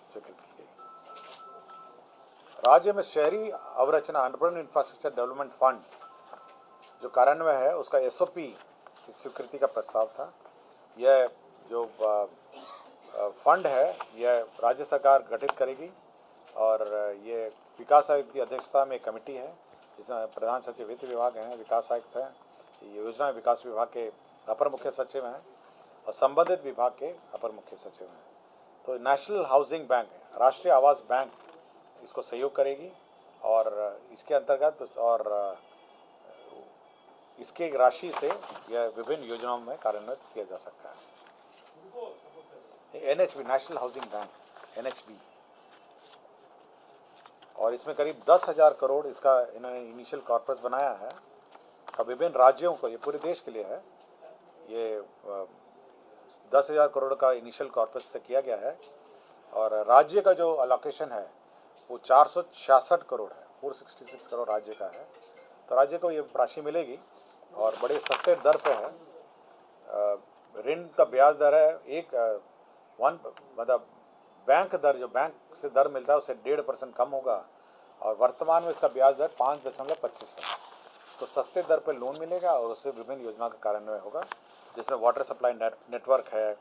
S3: स्वीकृत की गई। राज्य में शहरी अवरचना अर्बन इंफ्रास्ट्रक्चर डेवलपमेंट फंड जो कार्यान्वयन है उसका एसओपी की स्वीकृति का प्रस्ताव था। यह जो फंड है यह राज्य सरकार गठित करेगी और ये विकास आयुक्त की अध्यक्षता में एक कमेटी है जिसमें प्रधान सचिव वित्त विभाग हैं, विकास आयुक्त हैं, योजना विकास विभाग के अपर मुख्य सचिव हैं और संबंधित विभाग के अपर मुख्य सचिव हैं। तो नेशनल हाउसिंग बैंक है, राष्ट्रीय आवास बैंक इसको सहयोग करेगी और इसके अंतर्गत और इसके राशि से यह विभिन्न योजनाओं में कार्यान्वित किया जा सकता है। NHB, national housing bank, NHB, और इसमें करीब 10,000 करोड़ इसका इन्होंने इनिशियल कॉर्पस बनाया है और विभिन्न राज्यों को, ये पूरे देश के लिए है, ये 10,000 करोड़ का इनिशियल कॉर्पस से किया गया है और राज्य का जो अलोकेशन है वो 466 करोड़ है, 466 करोड़ राज्य का है। तो राज्य को ये राशि मिलेगी और बड़े सस्ते दर पे है। ऋण का ब्याज दर है मतलब बैंक दर, जो बैंक से दर मिलता है उससे 1.5% कम होगा और वर्तमान में इसका ब्याज दर 5.25 है। तो सस्ते दर पर लोन मिलेगा और उससे विभिन्न योजना का कार्यान्वयन होगा जिसमें वाटर सप्लाई नेटवर्क है,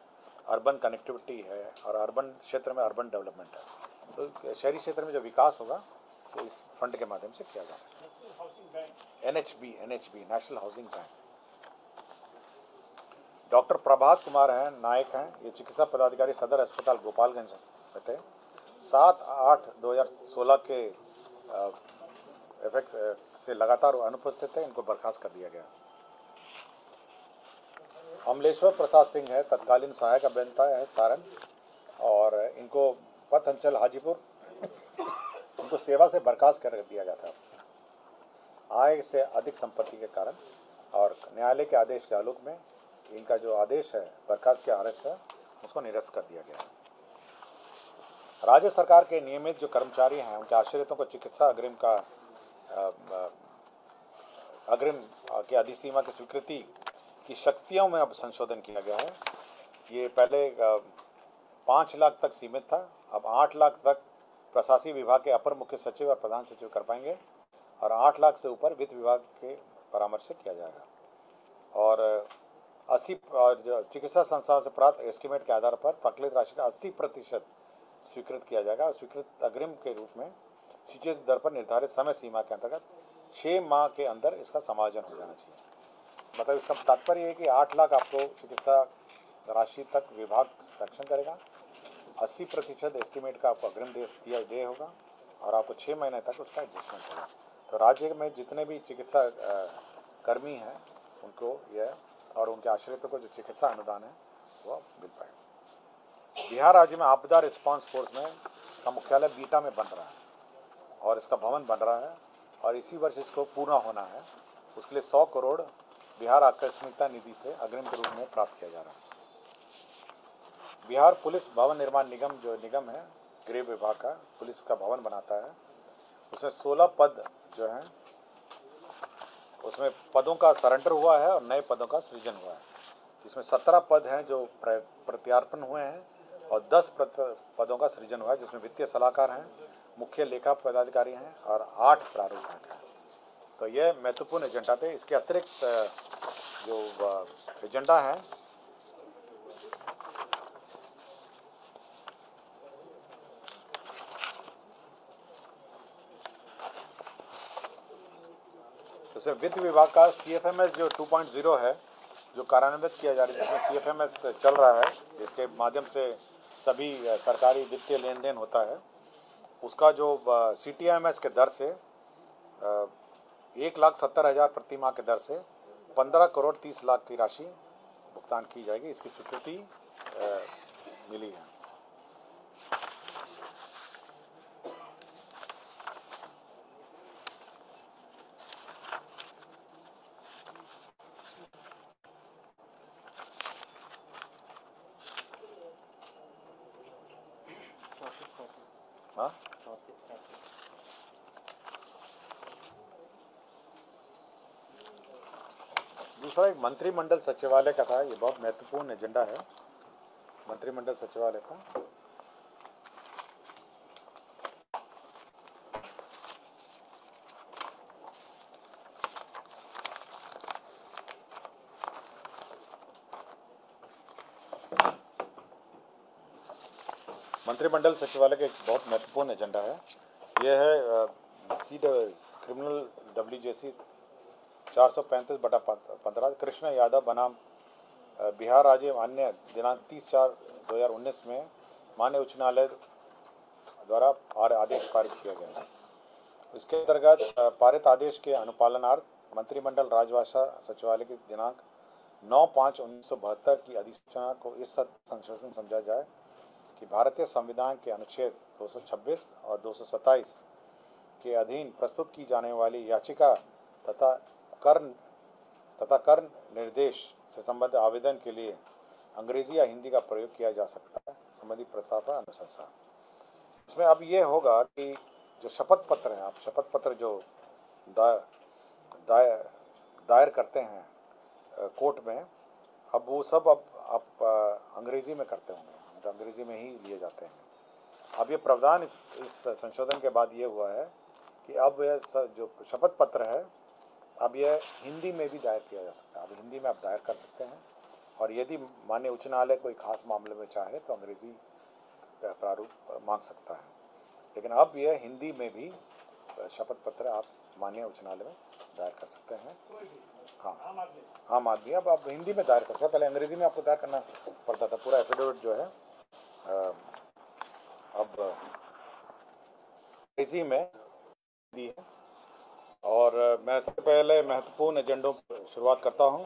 S3: अर्बन कनेक्टिविटी है और अर्बन क्षेत्र में अर्बन डेवलपमेंट है। तो शहरी क्षेत्र में जो विकास होगा वो इस फंड के माध्यम से किया जा सकता है। NHB, national housing bank. Doctor Prabhat Kumar हैं, नायक हैं, ये चिकित्सा पदाधिकारी सदर अस्पताल गोपालगंज में थे। 7/8/2016 के इफेक्ट से लगातार अनुपस्थित थे, इनको बर्खास्त कर दिया गया। अमलेश्वर प्रसाद सिंह है, तत्कालीन सहायक अभियंता है सारण और इनको पथ अंचल हाजीपुर, इनको सेवा से बर्खास्त कर दिया गया था आय से अधिक संपत्ति के कारण और न्यायालय के आदेश के आलोक में इनका जो आदेश है बर्खास्त के आदेश है उसको निरस्त कर दिया गया। राज्य सरकार के नियमित जो कर्मचारी हैं उनके आश्रितों को चिकित्सा अग्रिम की अधिसीमा की स्वीकृति की शक्तियों में अब संशोधन किया गया है। ये पहले 5 लाख तक सीमित था, अब 8 लाख तक प्रशासनिक विभाग के अपर मुख्य सचिव और प्रधान सचिव कर पाएंगे और 8 लाख से ऊपर वित्त विभाग के परामर्श से किया जाएगा। और 80 जो चिकित्सा संस्थाओं से प्राप्त एस्टीमेट के आधार पर प्रकलित राशि का 80% स्वीकृत किया जाएगा और स्वीकृत अग्रिम के रूप में सीजीएस दर पर निर्धारित समय सीमा के अंतर्गत 6 माह के अंदर इसका समायोजन हो जाना चाहिए। मतलब इसका तात्पर्य है कि 8 लाख आपको चिकित्सा राशि तक विभाग सक्षम करेगा, 80% एस्टीमेट का आपको अग्रिम दे होगा और आपको 6 महीने तक उसका एडजस्टमेंट होगा। तो राज्य में जितने भी चिकित्सा कर्मी हैं उनको यह और उनके आश्रितों को जो चिकित्सा अनुदान है वो मिल पाएगा। बिहार राज्य में आपदा रिस्पांस फोर्स में का मुख्यालय बीटा में बन रहा है और इसका भवन बन रहा है और इसी वर्ष इसको पूरा होना है। उसके लिए 100 करोड़ बिहार आकस्मिकता निधि से अग्रिम के रूप में प्राप्त किया जा रहा है। बिहार पुलिस भवन निर्माण निगम जो निगम है गृह विभाग का, पुलिस का भवन बनाता है, उसमें 16 पद जो हैं उसमें पदों का सरेंडर हुआ है और नए पदों का सृजन हुआ है। इसमें 17 पद हैं जो प्रत्यार्पण हुए हैं और 10 पदों का सृजन हुआ है जिसमें वित्तीय सलाहकार हैं, मुख्य लेखा पदाधिकारी हैं और 8 प्रारूप हैं। तो ये महत्वपूर्ण एजेंडा थे। इसके अतिरिक्त जो एजेंडा है जैसे वित्त विभाग का CFMS जो 2.0 है जो कार्यान्वित किया जा रहा है, जिसमें CFMS चल रहा है जिसके माध्यम से सभी सरकारी वित्तीय लेन देन होता है, उसका जो CTMS के दर से 1,70,000 प्रति माह के दर से 15 करोड़ 30 लाख की राशि भुगतान की जाएगी। इसकी स्वीकृति मिली है। हाँ, दूसरा एक मंत्रिमंडल सचिवालय का था। ये बहुत महत्वपूर्ण एजेंडा है मंत्रिमंडल सचिवालय का। मंत्रिमंडल सचिवालय का एक बहुत महत्वपूर्ण एजेंडा है। यह है क्रिमिनल WJC 435/15 कृष्ण यादव बनाम बिहार राज्य मान्य दिनांक 30/4/2019 में माननीय उच्च न्यायालय द्वारा आदेश पारित किया गया है। इसके अंतर्गत पारित आदेश के अनुपालनार्थ मंत्रिमंडल राजभाषा सचिवालय की दिनांक 9/5/1972 की अधिसूचना को इस संशोधन समझा जाए कि भारतीय संविधान के अनुच्छेद 226 और 227 के अधीन प्रस्तुत की जाने वाली याचिका तथा कर निर्देश से संबंधित आवेदन के लिए अंग्रेजी या हिंदी का प्रयोग किया जा सकता है संबंधित प्रस्ताव पर अनुशंसा। इसमें अब ये होगा कि जो शपथ पत्र है, आप शपथ पत्र जो दायर करते हैं कोर्ट में, अब वो सब अब आप अंग्रेजी में करते होंगे, तो अंग्रेजी में ही लिए जाते हैं। अब ये प्रावधान इस संशोधन के बाद ये हुआ है कि अब यह जो शपथ पत्र है अब यह हिंदी में भी दायर किया जा सकता है। अब हिंदी में आप दायर कर सकते हैं, और यदि माननीय उच्च न्यायालय कोई खास मामले में चाहे तो अंग्रेजी प्रारूप मांग सकता है, लेकिन अब यह हिंदी में भी शपथ पत्र आप माननीय उच्च न्यायालय में दायर कर सकते हैं। हाँ, आम आदमी अब आप हिंदी में दायर कर सकते हैं। पहले अंग्रेजी में आपको दायर करना पड़ता था। पूरा एफिडेविट जो है अब अंग्रेजी में दी है। और मैं सबसे पहले महत्वपूर्ण एजेंडों पर शुरुआत करता हूं।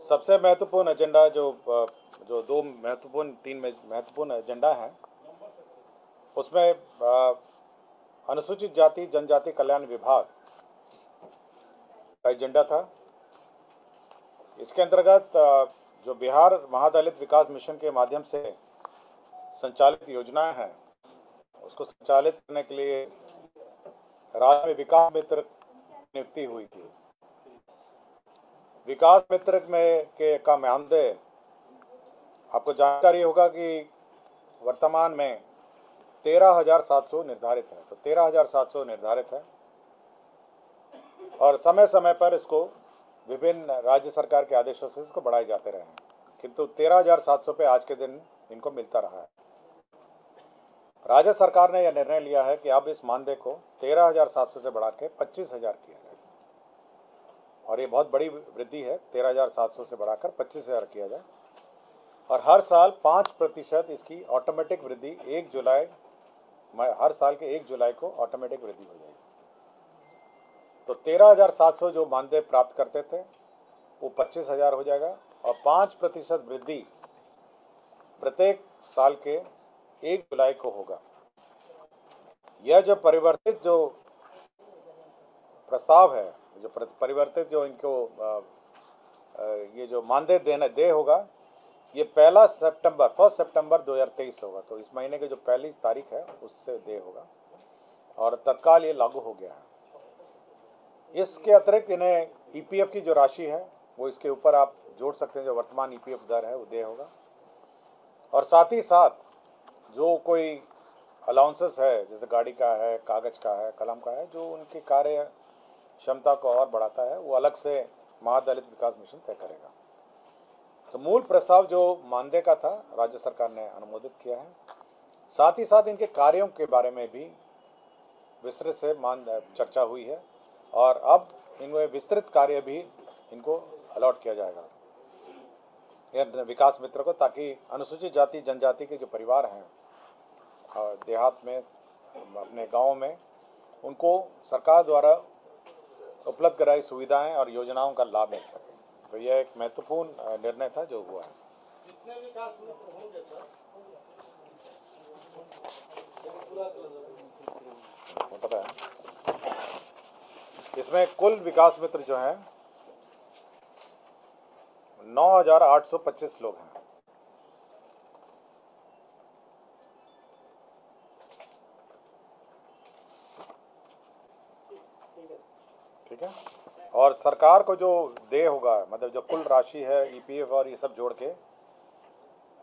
S3: सबसे महत्वपूर्ण एजेंडा जो तीन महत्वपूर्ण एजेंडा हैं, उसमें अनुसूचित जाति जनजाति कल्याण विभाग का एजेंडा था। इसके अंतर्गत जो बिहार महादलित विकास मिशन के माध्यम से संचालित योजनाएं हैं, उसको संचालित करने के लिए राज्य में विकास मित्र नियुक्ति हुई थी। विकास मित्र का मानदेय आपको जानकारी होगा कि वर्तमान में 13,700 निर्धारित है। तो 13,700 निर्धारित है, और समय समय पर इसको विभिन्न राज्य सरकार के आदेशों से इसको बढ़ाए जाते रहे हैं, किंतु 13,700 पे आज के दिन इनको मिलता रहा है। राज्य सरकार ने यह निर्णय लिया है कि अब इस मानदेय को 13,700 से बढ़ा के 25,000 किया जाए, और ये बहुत बड़ी वृद्धि है। 13,700 से बढ़ाकर 25,000 किया जाए, और हर साल 5% इसकी ऑटोमेटिक वृद्धि हर साल के 1 जुलाई को ऑटोमेटिक वृद्धि हो जाएगी। तो 13,700 जो मानदेय प्राप्त करते थे वो 25,000 हो जाएगा, और 5% वृद्धि प्रत्येक साल के 1 जुलाई को होगा। यह जो परिवर्तित जो प्रस्ताव है, जो परिवर्तित जो इनको ये जो मानदेय देय होगा, ये 1 सितंबर 2023 होगा। तो इस महीने की जो पहली तारीख है उससे देय होगा, और तत्काल ये लागू हो गया है। इसके अतिरिक्त इन्हें EPF की जो राशि है वो इसके ऊपर आप जोड़ सकते हैं। जो वर्तमान EPF दर है वो देय होगा, और साथ ही साथ जो कोई अलाउंसेस है, जैसे गाड़ी का है, कागज का है, कलम का है, जो उनकी कार्य क्षमता को और बढ़ाता है, वो अलग से महादलित विकास मिशन तय करेगा। तो मूल प्रस्ताव जो मानदेय का था राज्य सरकार ने अनुमोदित किया है। साथ ही साथ इनके कार्यों के बारे में भी विस्तृत से चर्चा हुई है, और अब इनमें विस्तृत कार्य भी इनको अलॉट किया जाएगा विकास मित्र को, ताकि अनुसूचित जाति जनजाति के जो परिवार हैं देहात में, अपने गाँव में, उनको सरकार द्वारा उपलब्ध कराई सुविधाएं और योजनाओं का लाभ मिल सके। तो यह एक महत्वपूर्ण निर्णय था जो हुआ है। कितने विकास मित्र होंगे सर? पता है, इसमें कुल विकास मित्र जो हैं 9,825 लोग हैं। ठीक है। और सरकार को जो देय होगा, मतलब जो कुल राशि है ईपीएफ और ये सब जोड़ के,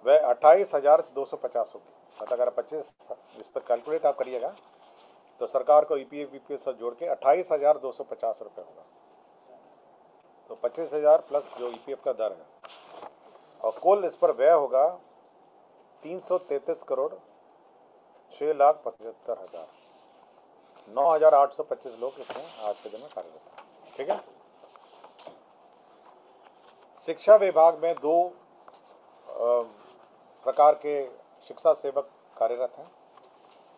S3: वह 28,250 होगी। मतलब अगर 25 इस पर कैलकुलेट आप करिएगा तो सरकार को ईपीएफ सब जोड़ के 28,250 रुपये होगा। तो 25,000 प्लस जो ईपीएफ का दर है, और कुल इस पर व्यय होगा 333 करोड़ 6,75,000। 9,825 लोग इसमें आज के दिन में कार्यरत हैं। ठीक है। शिक्षा विभाग में 2 प्रकार के शिक्षा सेवक कार्यरत हैं।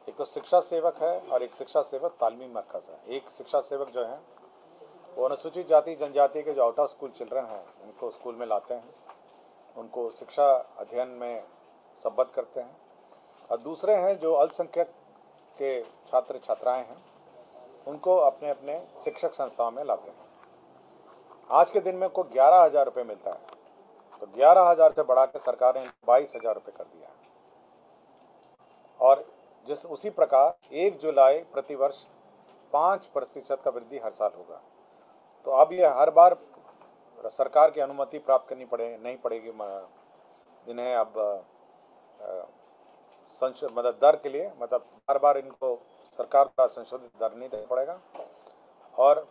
S3: एक तो शिक्षा सेवक है और एक शिक्षा सेवक तालीमी मरकज है। एक शिक्षा सेवक जो है वो अनुसूचित जाति जनजाति के जो आउट ऑफ स्कूल चिल्ड्रन हैं उनको स्कूल में लाते हैं, उनको शिक्षा अध्ययन में संबद्ध करते हैं। और दूसरे हैं जो अल्पसंख्यक के छात्र छात्राएं हैं, उनको अपने अपने शिक्षक संस्थाओं में लाते हैं। आज के दिन में उनको 11,000 रुपये मिलता है, तो 11,000 से बढ़ा के सरकार ने 22,000 रुपये कर दिया है। और उसी प्रकार 1 जुलाई प्रतिवर्ष 5% का वृद्धि हर साल होगा। तो अब ये हर बार सरकार की अनुमति प्राप्त करनी नहीं पड़ेगी इन्हें। अब मतलब दर के लिए, मतलब बार बार इनको सरकार का संशोधित दर नहीं देना पड़ेगा। और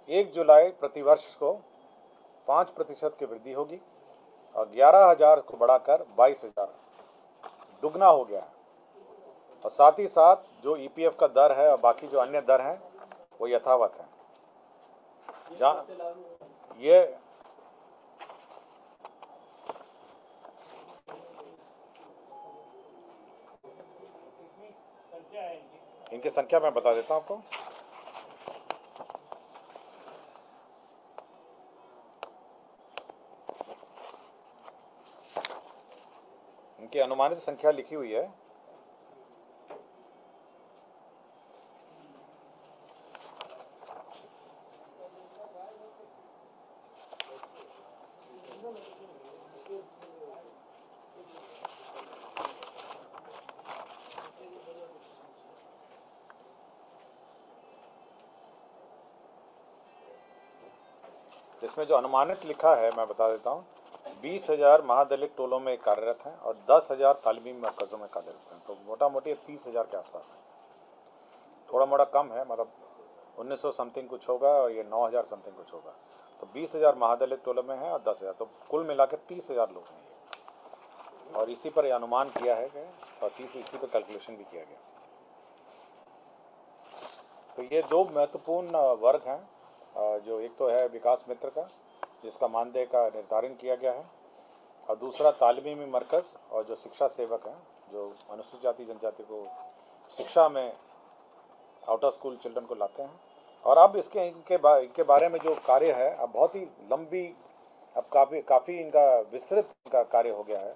S3: 1 जुलाई प्रतिवर्ष को 5% की वृद्धि होगी और 11,000 को बढ़ाकर 22,000 दुगना हो गया है। और साथ ही साथ जो ईपीएफ का दर है और बाकी जो अन्य दर हैं वो यथावत है। जहाँ ये इनकी संख्या मैं बता देता हूँ आपको। इनकी अनुमानित संख्या लिखी हुई है। इसमें जो अनुमानित लिखा है मैं बता देता हूँ। 20,000 महादलित टोलों में कार्यरत हैं और 10,000 तालीमी मरकज़ों में कार्यरत हैं। तो मोटा मोटी 30,000 के आसपास है। थोड़ा मोड़ा कम है, मतलब 1900 समथिंग कुछ होगा और ये 9,000 समथिंग कुछ होगा। तो 20,000 महादलित टोलों में है और 10,000, तो कुल मिला के 30,000 लोग हैं ये। और इसी पर अनुमान किया है कि और इसी पर कैलकुलेशन भी किया गया। तो ये 2 महत्वपूर्ण वर्ग हैं, जो एक तो है विकास मित्र का जिसका मानदेय का निर्धारण किया गया है, और दूसरा तालीमी मरकज़ और जो शिक्षा सेवक हैं जो अनुसूचित जाति जनजाति को शिक्षा में आउट ऑफ स्कूल चिल्ड्रन को लाते हैं। और अब इनके बारे में जो कार्य है अब बहुत ही लंबी, अब काफ़ी इनका विस्तृत इनका कार्य हो गया है,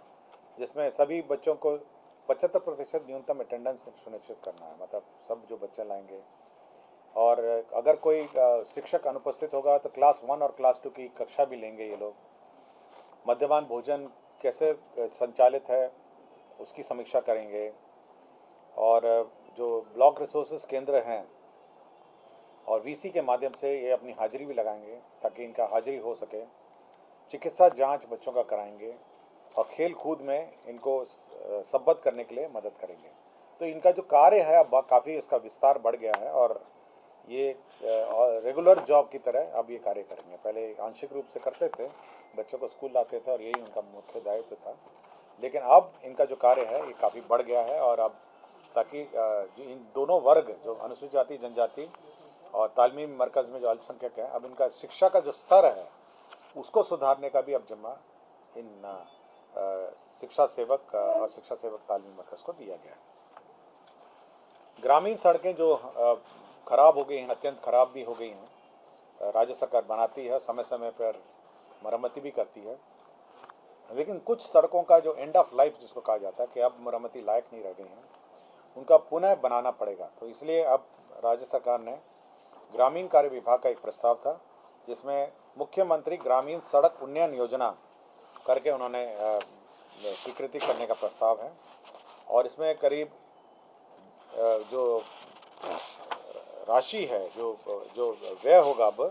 S3: जिसमें सभी बच्चों को 75% न्यूनतम अटेंडेंस सुनिश्चित करना है। मतलब सब जो बच्चे लाएंगे, और अगर कोई शिक्षक अनुपस्थित होगा तो क्लास 1 और क्लास 2 की कक्षा भी लेंगे ये लोग। मध्यमान भोजन कैसे संचालित है उसकी समीक्षा करेंगे, और जो ब्लॉक रिसोर्सेज केंद्र हैं और वीसी के माध्यम से ये अपनी हाजिरी भी लगाएंगे ताकि इनका हाजिरी हो सके। चिकित्सा जांच बच्चों का कराएंगे और खेल कूद में इनको संबद्ध करने के लिए मदद करेंगे। तो इनका जो कार्य है अब काफ़ी इसका विस्तार बढ़ गया है और ये रेगुलर जॉब की तरह अब ये कार्य करेंगे। पहले आंशिक रूप से करते थे, बच्चों को स्कूल लाते थे और यही उनका मुख्य दायित्व था, लेकिन अब इनका जो कार्य है ये काफ़ी बढ़ गया है। और अब ताकि जो इन दोनों वर्ग जो अनुसूचित जाति जनजाति और तालीमी मरकज़ में जो अल्पसंख्यक हैं, अब इनका शिक्षा का जो स्तर है उसको सुधारने का भी अब जिम्मा इन शिक्षा सेवक और शिक्षा सेवक तालीमी मरकज़ को दिया गया है। ग्रामीण सड़कें जो खराब हो गई हैं, अत्यंत खराब भी हो गई हैं, राज्य सरकार बनाती है, समय समय पर मरम्मती भी करती है, लेकिन कुछ सड़कों का जो एंड ऑफ लाइफ जिसको कहा जाता है कि अब मरम्मती लायक नहीं रह गई हैं, उनका पुनः बनाना पड़ेगा। तो इसलिए अब राज्य सरकार ने ग्रामीण कार्य विभाग का एक प्रस्ताव था जिसमें मुख्यमंत्री ग्रामीण सड़क उन्नयन योजना करके उन्होंने स्वीकृति करने का प्रस्ताव है। और इसमें करीब जो राशि है जो व्यय होगा अब,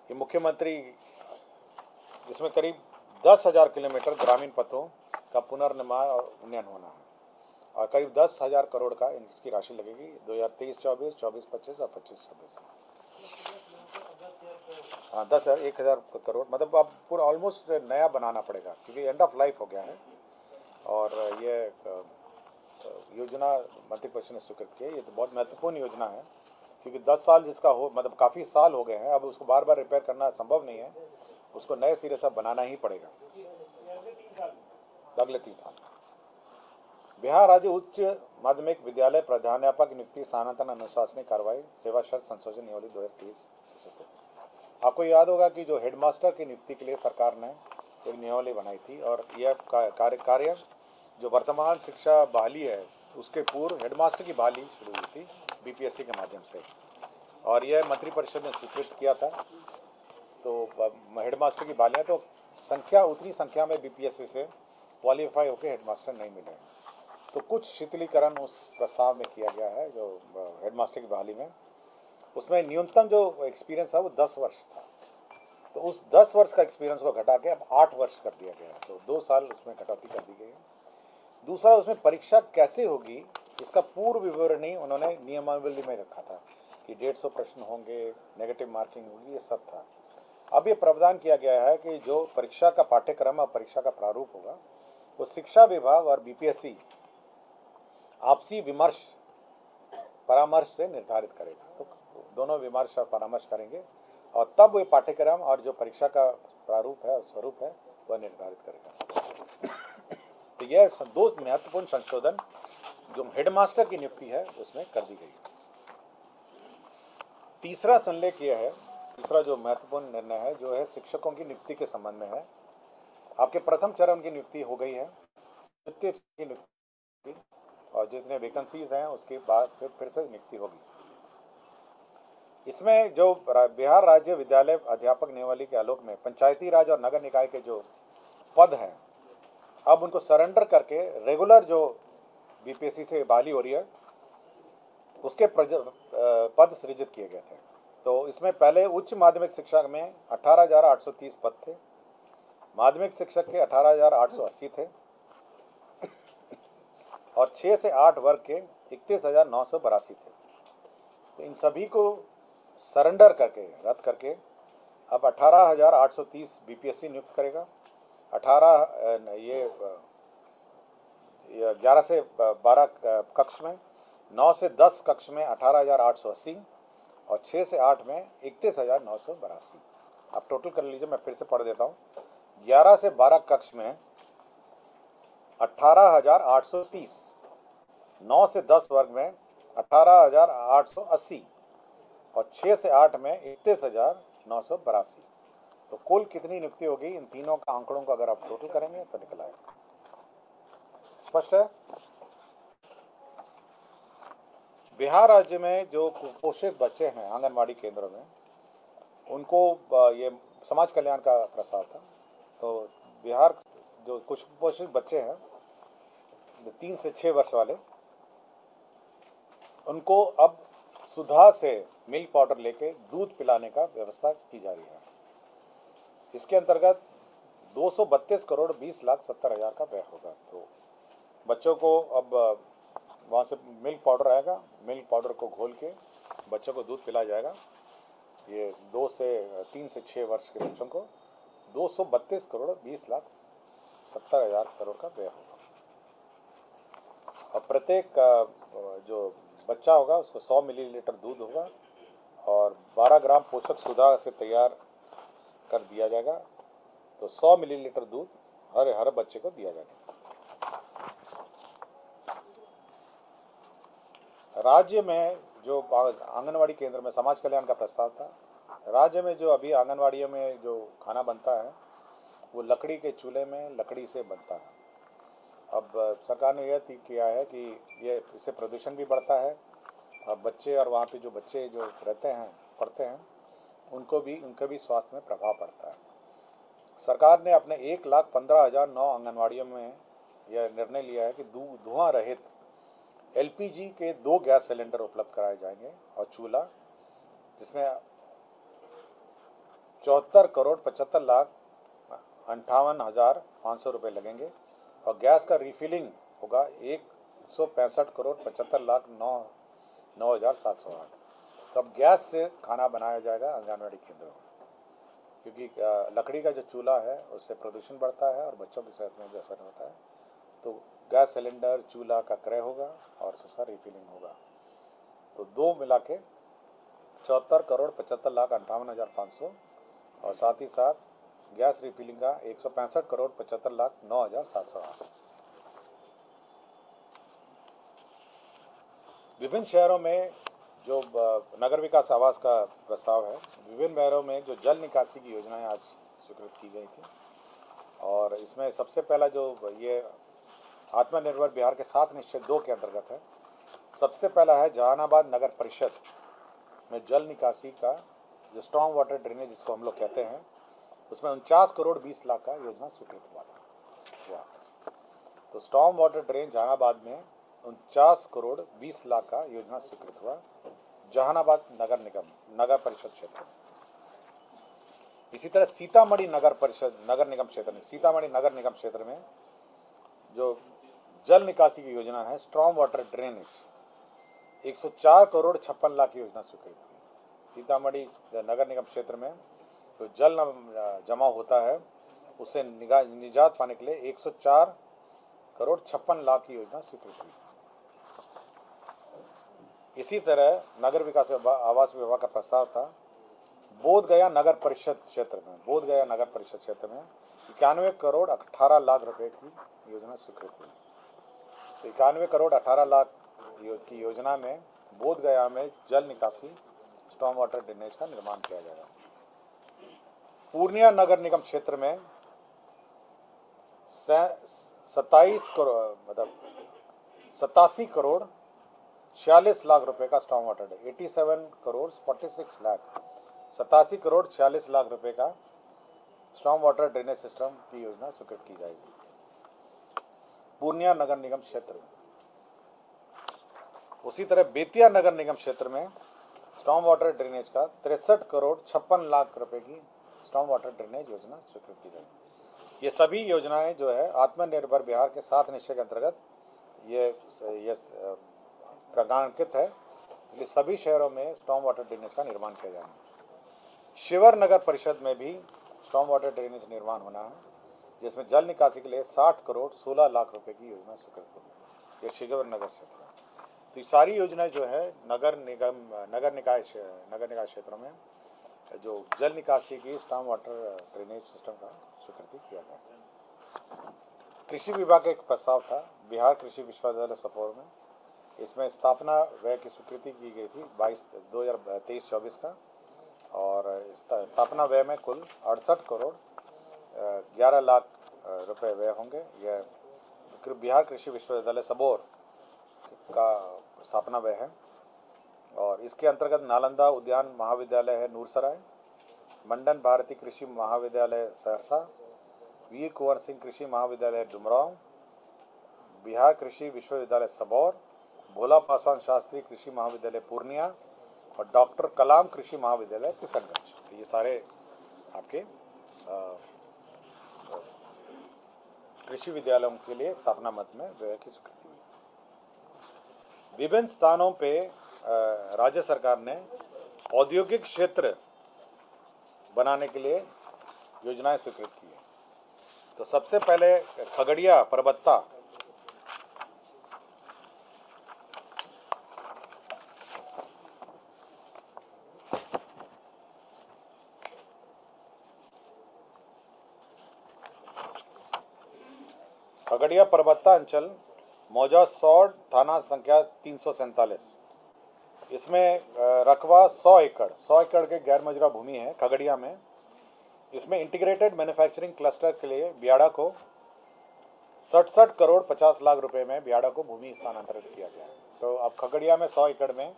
S3: ये मुख्यमंत्री, इसमें करीब 10,000 किलोमीटर ग्रामीण पथों का पुनर्निर्माण और उन्नयन होना है और करीब 10,000 करोड़ का इसकी राशि लगेगी 2023-24, 24-25 और 25-26। हाँ, 1,000 करोड़, मतलब अब पूरा ऑलमोस्ट नया बनाना पड़ेगा क्योंकि एंड ऑफ लाइफ हो गया है। और ये योजना मंत्रिपरिषद ने स्वीकृत की है। ये तो बहुत महत्वपूर्ण योजना है क्योंकि 10 साल जिसका हो, मतलब काफ़ी साल हो गए हैं, अब उसको बार बार रिपेयर करना संभव नहीं है, उसको नए सिरे से बनाना ही पड़ेगा अगले 3 साल। बिहार राज्य उच्च माध्यमिक विद्यालय प्रधानाध्यापक नियुक्ति स्थानांतरण अनुशासनिक कार्रवाई सेवा शर्त संशोधन नियमावली 2023। आपको याद होगा कि जो हेडमास्टर की नियुक्ति के लिए सरकार ने एक नियमावली बनाई थी और यह कार्य जो वर्तमान शिक्षा बहाली है उसके पूर्व हेडमास्टर की बहाली शुरू हुई थी बीपीएससी के माध्यम से, और यह मंत्रिपरिषद ने स्वीकृत किया था। तो हेडमास्टर की बहालियाँ, तो संख्या उतनी संख्या में बीपीएससी से क्वालिफाई होकर हेडमास्टर नहीं मिले, तो कुछ शिथिलीकरण उस प्रस्ताव में किया गया है जो हेडमास्टर की बहाली में। उसमें न्यूनतम जो एक्सपीरियंस है वो 10 वर्ष था, तो उस 10 वर्ष का एक्सपीरियंस को घटा के अब 8 वर्ष कर दिया गया है, तो 2 साल उसमें कटौती कर दी गई है। दूसरा, उसमें परीक्षा कैसे होगी इसका पूर्व विवरणी उन्होंने नियमावली में रखा था कि 150 प्रश्न होंगे, नेगेटिव मार्किंग होगी, ये सब था। अब ये प्रावधान किया गया है कि जो परीक्षा का पाठ्यक्रम और परीक्षा का प्रारूप होगा वो शिक्षा विभाग और बीपीएससी आपसी परामर्श से निर्धारित करेगा। तो दोनों विमर्श और परामर्श करेंगे और तब वो पाठ्यक्रम और जो परीक्षा का प्रारूप है, स्वरूप है, वह निर्धारित करेगा। तो यह 2 महत्वपूर्ण संशोधन जो हेडमास्टर की नियुक्ति है उसमें कर दी गई। तीसरा संलेख यह है, तीसरा जो महत्वपूर्ण निर्णय है जो है शिक्षकों की नियुक्ति के संबंध में है। आपके प्रथम चरण की नियुक्ति हो गई है, द्वितीय की नियुक्ति और जितने वैकेंसीज हैं उसके बाद फिर से नियुक्ति होगी। इसमें जो बिहार राज्य विद्यालय अध्यापक नियमावली के आलोक में पंचायती राज और नगर निकाय के जो पद हैं अब उनको सरेंडर करके रेगुलर जो बीपीएससी से बहाली हो रही है उसके पद सृजित किए गए थे। तो इसमें पहले उच्च माध्यमिक शिक्षक में 18,830 पद थे, माध्यमिक शिक्षक के 18,880 थे और 6 से 8 वर्ग के 31,982 थे। तो इन सभी को सरेंडर करके, रद्द करके अब 18,830 बीपीएससी नियुक्त करेगा। 11 से 12 कक्ष में, 9 से 10 कक्ष में 18,880 और 6 से 8 में 31,982। आप टोटल कर लीजिए, मैं फिर से पढ़ देता हूँ। 11 से 12 कक्ष में 18,830, 9 से 10 वर्ग में 18,880 और 6 से 8 में 31,982। तो कुल कितनी नियुक्ति होगी इन तीनों का आंकड़ों को अगर आप टोटल करेंगे तो निकल आएगा। स्पष्ट है? बिहार राज्य में जो कुपोषित बच्चे हैं आंगनवाड़ी केंद्रों में, उनको ये समाज कल्याण का प्रस्ताव था। तो बिहार जो कुछ कुपोषित बच्चे हैं 3 से 6 वर्ष वाले, उनको अब सुधा से मिल्क पाउडर लेके दूध पिलाने का व्यवस्था की जा रही है। इसके अंतर्गत 232 करोड़ 20,70,000 का व्यय होगा। तो बच्चों को अब वहाँ से मिल्क पाउडर आएगा, मिल्क पाउडर को घोल के बच्चों को दूध पिलाया जाएगा। ये 3 से 6 वर्ष के बच्चों को 232 करोड़ 20,70,000 करोड़ का व्यय होगा। और प्रत्येक जो बच्चा होगा उसको 100 मिलीलीटर दूध होगा और 12 ग्राम पोषक सुधा से तैयार कर दिया जाएगा। तो 100 मिलीलीटर दूध हर बच्चे को दिया जाएगा। राज्य में जो आंगनवाड़ी केंद्र में समाज कल्याण का प्रस्ताव था, राज्य में जो अभी आंगनवाड़ियों में जो खाना बनता है वो लकड़ी के चूल्हे में लकड़ी से बनता है। अब सरकार ने यह किया है कि ये इससे प्रदूषण भी बढ़ता है और बच्चे और वहाँ पे जो बच्चे जो रहते हैं, पढ़ते हैं, उनके भी स्वास्थ्य में प्रभाव पड़ता है। सरकार ने अपने 1,15,009 आंगनवाड़ियों में यह निर्णय लिया है कि धुआं रहित एलपीजी के 2 गैस सिलेंडर उपलब्ध कराए जाएंगे और चूल्हा, जिसमें 74,75,58,500 रुपये लगेंगे और गैस का रिफिलिंग होगा 165,75,09,708। तो अब गैस से खाना बनाया जाएगा आंगनवाड़ी केंद्रों में, क्योंकि लकड़ी का जो चूल्हा है उससे प्रदूषण बढ़ता है और बच्चों की सेहत में भी असर होता है। तो गैस सिलेंडर चूल्हा का क्रय होगा और उसका रिफिलिंग होगा। तो दो मिला के 74,75,58,500 और साथ ही साथ गैस रिफिलिंग का 165,75,09,708। विभिन्न शहरों में जो नगर विकास आवास का प्रस्ताव है, विभिन्न शहरों में जो जल निकासी की योजनाएं आज स्वीकृत की गई थी और इसमें सबसे पहला जो ये आत्मनिर्भर बिहार के 7 निश्चय 2 के अंतर्गत है। सबसे पहला है जहानाबाद नगर परिषद में जल निकासी का जो स्ट्रॉन्ग वाटर ड्रेनेज जिसको हम लोग कहते हैं, उसमें 49 करोड़ 20 लाख का योजना स्वीकृत हुआ। तो स्ट्रॉन्ग वाटर ड्रेन जहानाबाद में 49 करोड़ 20 लाख का योजना स्वीकृत हुआ जहानाबाद नगर परिषद क्षेत्र में। इसी तरह सीतामढ़ी नगर निगम क्षेत्र में जो जल निकासी की योजना है strong water drainage 104 crore 56 lakh की योजना स्वीकृत हुई। सीतामढ़ी नगर निगम क्षेत्र में जो जल जमा होता है उससे निजात पाने के लिए 104 करोड़ 56 लाख की योजना स्वीकृत हुई। इसी तरह नगर विकास आवास विभाग का प्रस्ताव था बोध गया नगर परिषद क्षेत्र में 91 करोड़ 18 लाख रुपए की योजना स्वीकृत हुई। तो 91 करोड़ 18 लाख की योजना में बोध गया में जल निकासी स्टॉर्म वाटर ड्रेनेज का निर्माण किया जाएगा। पूर्णिया नगर निगम क्षेत्र में 87 करोड़ 46 लाख रुपए का स्टॉर्म वाटर 87 करोड़ 46 लाख 87 करोड़ 46 लाख रुपए का स्टॉर्म वाटर ड्रेनेज सिस्टम की योजना स्वीकृत की जाएगी पूर्णिया नगर निगम क्षेत्र में। उसी तरह बेतिया नगर निगम क्षेत्र में स्टॉर्म वाटर ड्रेनेज का 63 करोड़ 56 लाख रुपए की स्टॉर्म वाटर ड्रेनेज योजना स्वीकृत की जाएगी। ये सभी योजनाएं जो है आत्मनिर्भर बिहार के 7 निश्चय के अंतर्गत ये प्रगांकित है, इसलिए सभी शहरों में स्टॉर्म वाटर ड्रेनेज का निर्माण किया जाना है। शिवर नगर परिषद में भी स्टॉर्म वाटर ड्रेनेज निर्माण होना है, जिसमें जल निकासी के लिए 60 करोड़ 16 लाख रुपए की योजना स्वीकृत होगी। ये शिवर नगर क्षेत्र है। तो ये सारी योजनाएं जो है नगर निकाय क्षेत्रों में जो जल निकासी की स्टॉर्म वाटर ड्रेनेज सिस्टम का स्वीकृति किया गया। कृषि विभाग का एक प्रस्ताव था बिहार कृषि विश्वविद्यालय सपोर में, इसमें स्थापना व्यय की स्वीकृति की गई थी 2023-24 का और स्थापना व्यय में कुल 68 करोड़ 11 लाख रुपए व्यय होंगे। यह बिहार कृषि विश्वविद्यालय सबौर का स्थापना व्यय है और इसके अंतर्गत नालंदा उद्यान महाविद्यालय है नूरसराय, मंडन भारती कृषि महाविद्यालय सहरसा, वीर कुंवर सिंह कृषि महाविद्यालय डुमरांव, बिहार कृषि विश्वविद्यालय सबौर, भोला पासवान शास्त्री कृषि महाविद्यालय पूर्णिया और डॉक्टर कलाम कृषि महाविद्यालय किशनगंज। तो ये सारे आपके कृषि विद्यालयों के लिए स्थापना मद में व्यय की स्वीकृति हुई। विभिन्न स्थानों पे राज्य सरकार ने औद्योगिक क्षेत्र बनाने के लिए योजनाएं स्वीकृत की है। तो सबसे पहले खगड़िया परबत्ता अंचल मौजा सौड़ थाना संख्या 347, इसमें रकबा 100 एकड़ के गैर मजरा भूमि है खगड़िया में। इसमें इंटीग्रेटेड मैन्युफैक्चरिंग क्लस्टर के लिए बियाड़ा को 67 करोड़ 50 लाख रुपए में बियाड़ा को भूमि स्थानांतरित किया गया है। तो अब खगड़िया में 100 एकड़ में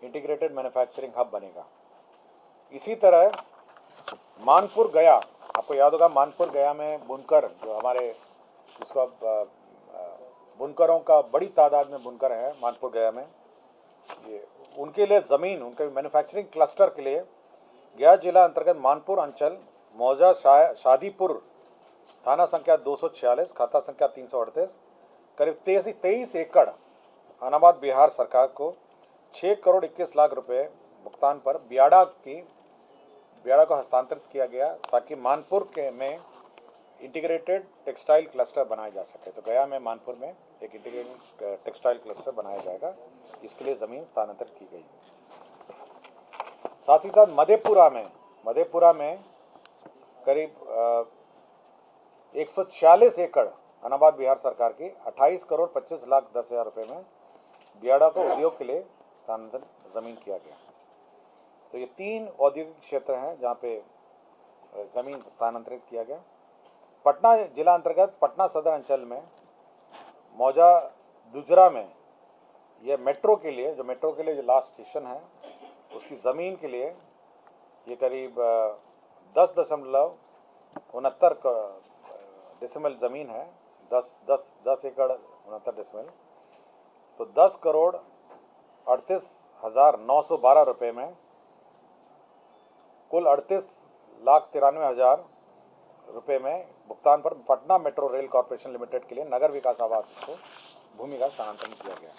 S3: इंटीग्रेटेड मैन्युफैक्चरिंग हब बनेगा। इसी तरह मानपुर गया, आपको याद होगा मानपुर गया में बुनकर जो हमारे जिसको अब बुनकरों का बड़ी तादाद में बुनकर है मानपुर गया में, ये उनके लिए ज़मीन, उनके मैन्युफैक्चरिंग क्लस्टर के लिए गया जिला अंतर्गत मानपुर अंचल मौजा शादीपुर थाना संख्या 246 खाता संख्या 338 करीब 23 एकड़ अनाबाद बिहार सरकार को 6 करोड़ 21 लाख रुपए भुगतान पर बियाड़ा को हस्तांतरित किया गया ताकि मानपुर के में इंटीग्रेटेड टेक्सटाइल क्लस्टर बनाया जा सके। तो गया में मानपुर में एक इंटीग्रेटेड टेक्सटाइल क्लस्टर बनाया जाएगा, इसके लिए ज़मीन स्थानांतरित की गई। साथ ही साथ मधेपुरा में करीब 146 एकड़ अनाबाद बिहार सरकार की 28 करोड़ 25 लाख 10 हज़ार रुपये में बियाड़ा को उद्योग के लिए स्थानांतरित ज़मीन किया गया। तो ये 3 औद्योगिक क्षेत्र हैं जहाँ पे ज़मीन स्थानांतरित किया गया। पटना जिला अंतर्गत पटना सदर अंचल में मौजा दुजरा में ये मेट्रो के लिए जो लास्ट स्टेशन है उसकी ज़मीन के लिए ये करीब 10.69 डेसिमल ज़मीन है, 10 एकड़ 69 डेसिमल, तो 10 करोड़ 38,912 रुपये में कुल 38,93,000 रुपये में भुगतान पर Patna metro rail corporation limited के लिए नगर विकास आवास को भूमि का स्थानांतरण किया गया।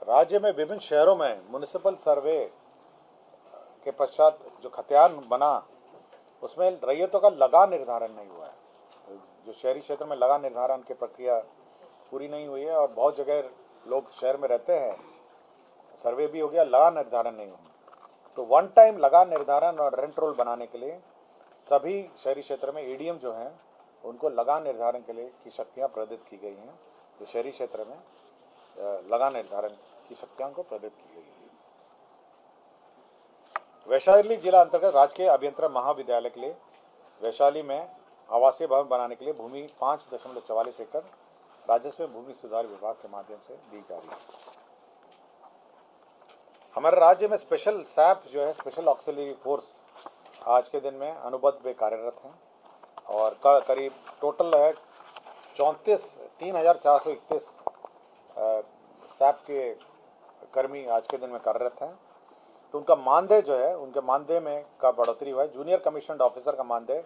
S3: राज्य में विभिन्न शहरों में म्युनिसिपल सर्वे के पश्चात जो खतियान बना उसमें रैयतों का लगान निर्धारण नहीं हुआ है। जो शहरी क्षेत्र में लगान निर्धारण की प्रक्रिया पूरी नहीं हुई है और बहुत जगह लोग शहर में रहते हैं, सर्वे भी हो गया, लगान निर्धारण नहीं हुआ। तो वन टाइम लगान निर्धारण और रेंट रोल बनाने के लिए सभी शहरी क्षेत्र में एडीएम जो हैं उनको लगान निर्धारण के लिए की शक्तियाँ प्रदत्त की गई हैं। तो शहरी क्षेत्र में लगान निर्धारण की शक्तियां को प्रदत्त की गई है। वैशाली जिला अंतर्गत राजकीय अभियंत्रण महाविद्यालय के लिए वैशाली में आवासीय भवन बनाने के लिए भूमि 5.44 एकड़ राजस्व में भूमि सुधार विभाग के माध्यम से दी जा रही है। हमारे राज्य में स्पेशल सैप जो है स्पेशल ऑक्सिलरी फोर्स आज के दिन में अनुबंध पे कार्यरत हैं और करीब टोटल है 3,431 सैप के कर्मी आज के दिन में कार्यरत हैं। तो उनका मानदेय जो है उनके मानदेय में का बढ़ोतरी हुआ है। जूनियर कमीशन्ड ऑफिसर का मानदेय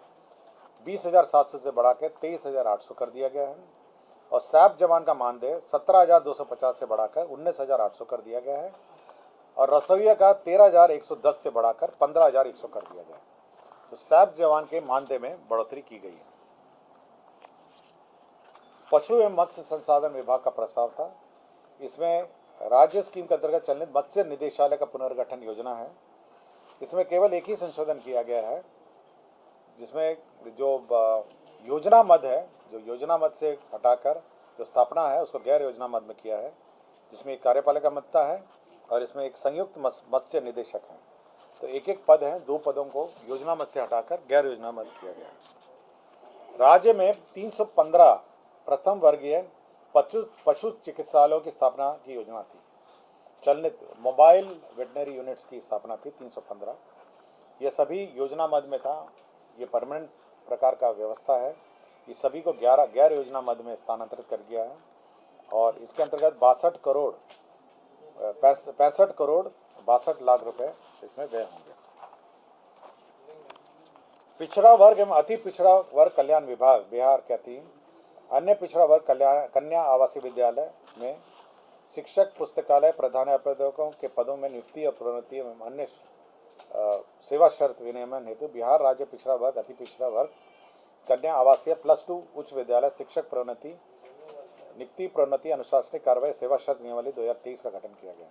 S3: 20,700 से बढ़ा के 23,800 कर दिया गया है और सैप जवान का मानदेय 17,250 से बढ़ाकर 19,800 कर दिया गया है और रसोइया का 13,110 से बढ़ाकर 15,100 कर दिया गया है। तो सैप जवान के मानदेय में बढ़ोतरी की गई है। पशु एवं मत्स्य संसाधन विभाग का प्रस्ताव था। इसमें राज्य स्कीम के अंतर्गत चलनित मत्स्य निदेशालय का पुनर्गठन योजना है। इसमें केवल एक ही संशोधन किया गया है जिसमें जो योजना मद है, जो योजना मद से हटाकर जो स्थापना है उसको गैर योजना मद में किया है, जिसमें एक कार्यपालिका मत्ता है और इसमें एक संयुक्त मत्स्य निदेशक है। तो एक पद है, 2 पदों को योजना मद से हटाकर गैर योजना मद किया गया। राज्य में 315 प्रथम वर्गीय पशु चिकित्सालयों की स्थापना की योजना थी। चलनित मोबाइल वेटनरी यूनिट्स की स्थापना थी 315। ये सभी योजना मद में था। ये परमानेंट प्रकार का व्यवस्था है। ये सभी को 11 गैर योजना मद में स्थानांतरित कर दिया है और इसके अंतर्गत 65 करोड़ 62 लाख रुपए इसमें व्यय होंगे। पिछड़ा वर्ग एवं अति पिछड़ा वर्ग कल्याण विभाग बिहार के अधीन अन्य पिछड़ा वर्ग कन्या आवासीय विद्यालय में शिक्षक पुस्तकालय प्रधानाध्यापकों के पदों में नियुक्ति और प्रोन्नति एवं अन्य सेवा शर्त विनियमन हेतु बिहार राज्य पिछड़ा वर्ग अति पिछड़ा वर्ग कन्या आवासीय +2 उच्च विद्यालय शिक्षक प्रोन्नति नियुक्ति प्रोन्नति अनुशासनिक कार्रवाई सेवा शर्त नियमावली 2023 का गठन किया गया।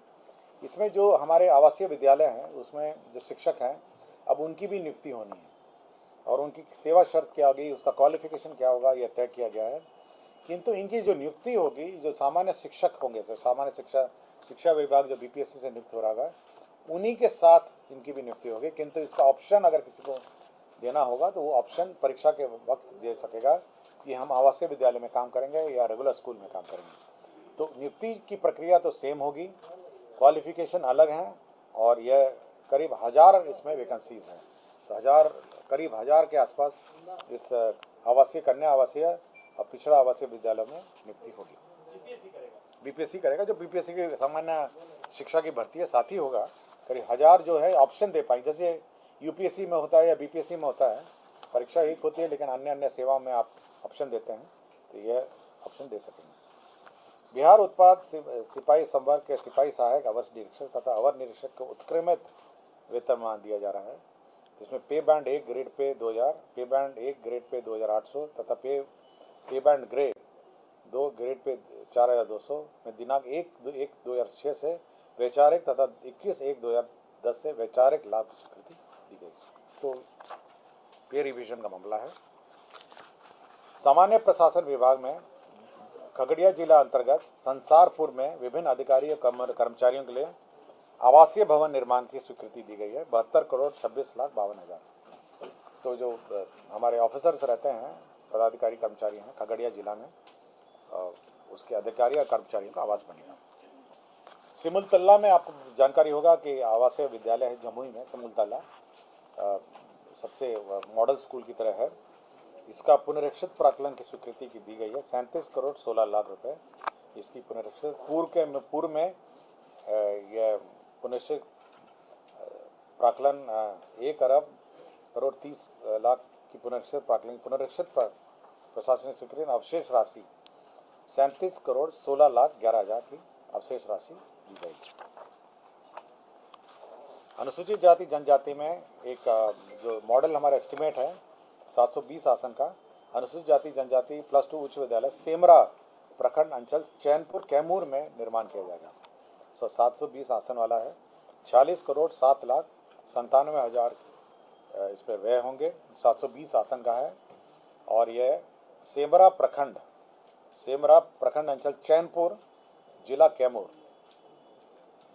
S3: इसमें जो हमारे आवासीय विद्यालय हैं उसमें जो शिक्षक हैं अब उनकी भी नियुक्ति होनी है और उनकी सेवा शर्त क्या होगी, उसका क्वालिफिकेशन क्या होगा, यह तय किया गया है। किंतु इनकी जो नियुक्ति होगी, जो सामान्य शिक्षक होंगे, जो सामान्य शिक्षा विभाग जो बीपीएससी से नियुक्त हो रहा है उन्हीं के साथ इनकी भी नियुक्ति होगी। किंतु इसका ऑप्शन अगर किसी को देना होगा तो वो ऑप्शन परीक्षा के वक्त दे सकेगा कि हम आवासीय विद्यालय में काम करेंगे या रेगुलर स्कूल में काम करेंगे। तो नियुक्ति की प्रक्रिया तो सेम होगी, क्वालिफिकेशन अलग हैं और यह करीब 1000 इसमें वैकेंसीज हैं। तो करीब 1000 के आसपास इस आवासीय, कन्या आवासीय और पिछड़ा आवासीय विद्यालयों में नियुक्ति होगी। बीपीएससी करेगा, जो बीपीएससी की सामान्य शिक्षा की भर्ती है साथ ही होगा। करीब 1000 जो है ऑप्शन दे पाएंगे, जैसे यूपीएससी में होता है या बीपीएससी में होता है, परीक्षा एक होती है लेकिन अन्य अन्य सेवाओं में आप ऑप्शन देते हैं, तो यह ऑप्शन दे सकेंगे। बिहार उत्पाद सिपाही संवर्ग के सिपाही सहायक अवर निरीक्षक तथा अवर निरीक्षक को उत्क्रमित वेतनमान दिया जा रहा है, जिसमें पे बैंड 1 ग्रेड पे 2000, पे बैंड 1 ग्रेड पे 2800 तथा पे बैंड ग्रेड 2 ग्रेड पे 4200 में दिनांक 1/1/2006 से वैचारिक तथा 21/1/2010 से वैचारिक लाभ की स्वीकृति दी गई। तो पे रिवीजन का मामला है। सामान्य प्रशासन विभाग में खगड़िया जिला अंतर्गत संसारपुर में विभिन्न अधिकारी और कर्मचारियों के लिए आवासीय भवन निर्माण की स्वीकृति दी गई है, 72,26,52,000। तो जो हमारे ऑफिसर्स रहते हैं, पदाधिकारी कर्मचारी हैं खगड़िया जिला में, उसके अधिकारी और कर्मचारियों का आवास बनेगा। सिमुलतला में आपको जानकारी होगा कि आवासीय विद्यालय है जमुई में। सिमुलतला सबसे मॉडल स्कूल की तरह है। इसका पुनरीक्षित प्राकलन की स्वीकृति की दी गई है, 37,16,00,000 रुपये इसकी पुनरीक्षित। पूर्व में यह पुनरीक्षित प्राकलन 1,30,00,000 की पुनरीक्षित प्राकलन पुनरीक्षित प्रशासनिक स्वीकृति। अवशेष राशि 37,16,11,000 की अवशेष राशि दी जाएगी। अनुसूचित जाति जनजाति में एक जो मॉडल हमारा एस्टिमेट है 720 आसन का अनुसूचित जाति जनजाति +2 उच्च विद्यालय सेमरा प्रखंड अंचल चैनपुर कैमूर में निर्माण किया जाएगा। 720 आसन वाला है, 46,07,97,000 इस पर व्यय होंगे। 720 आसन का है और यह सेमरा प्रखंड अंचल चैनपुर जिला कैमूर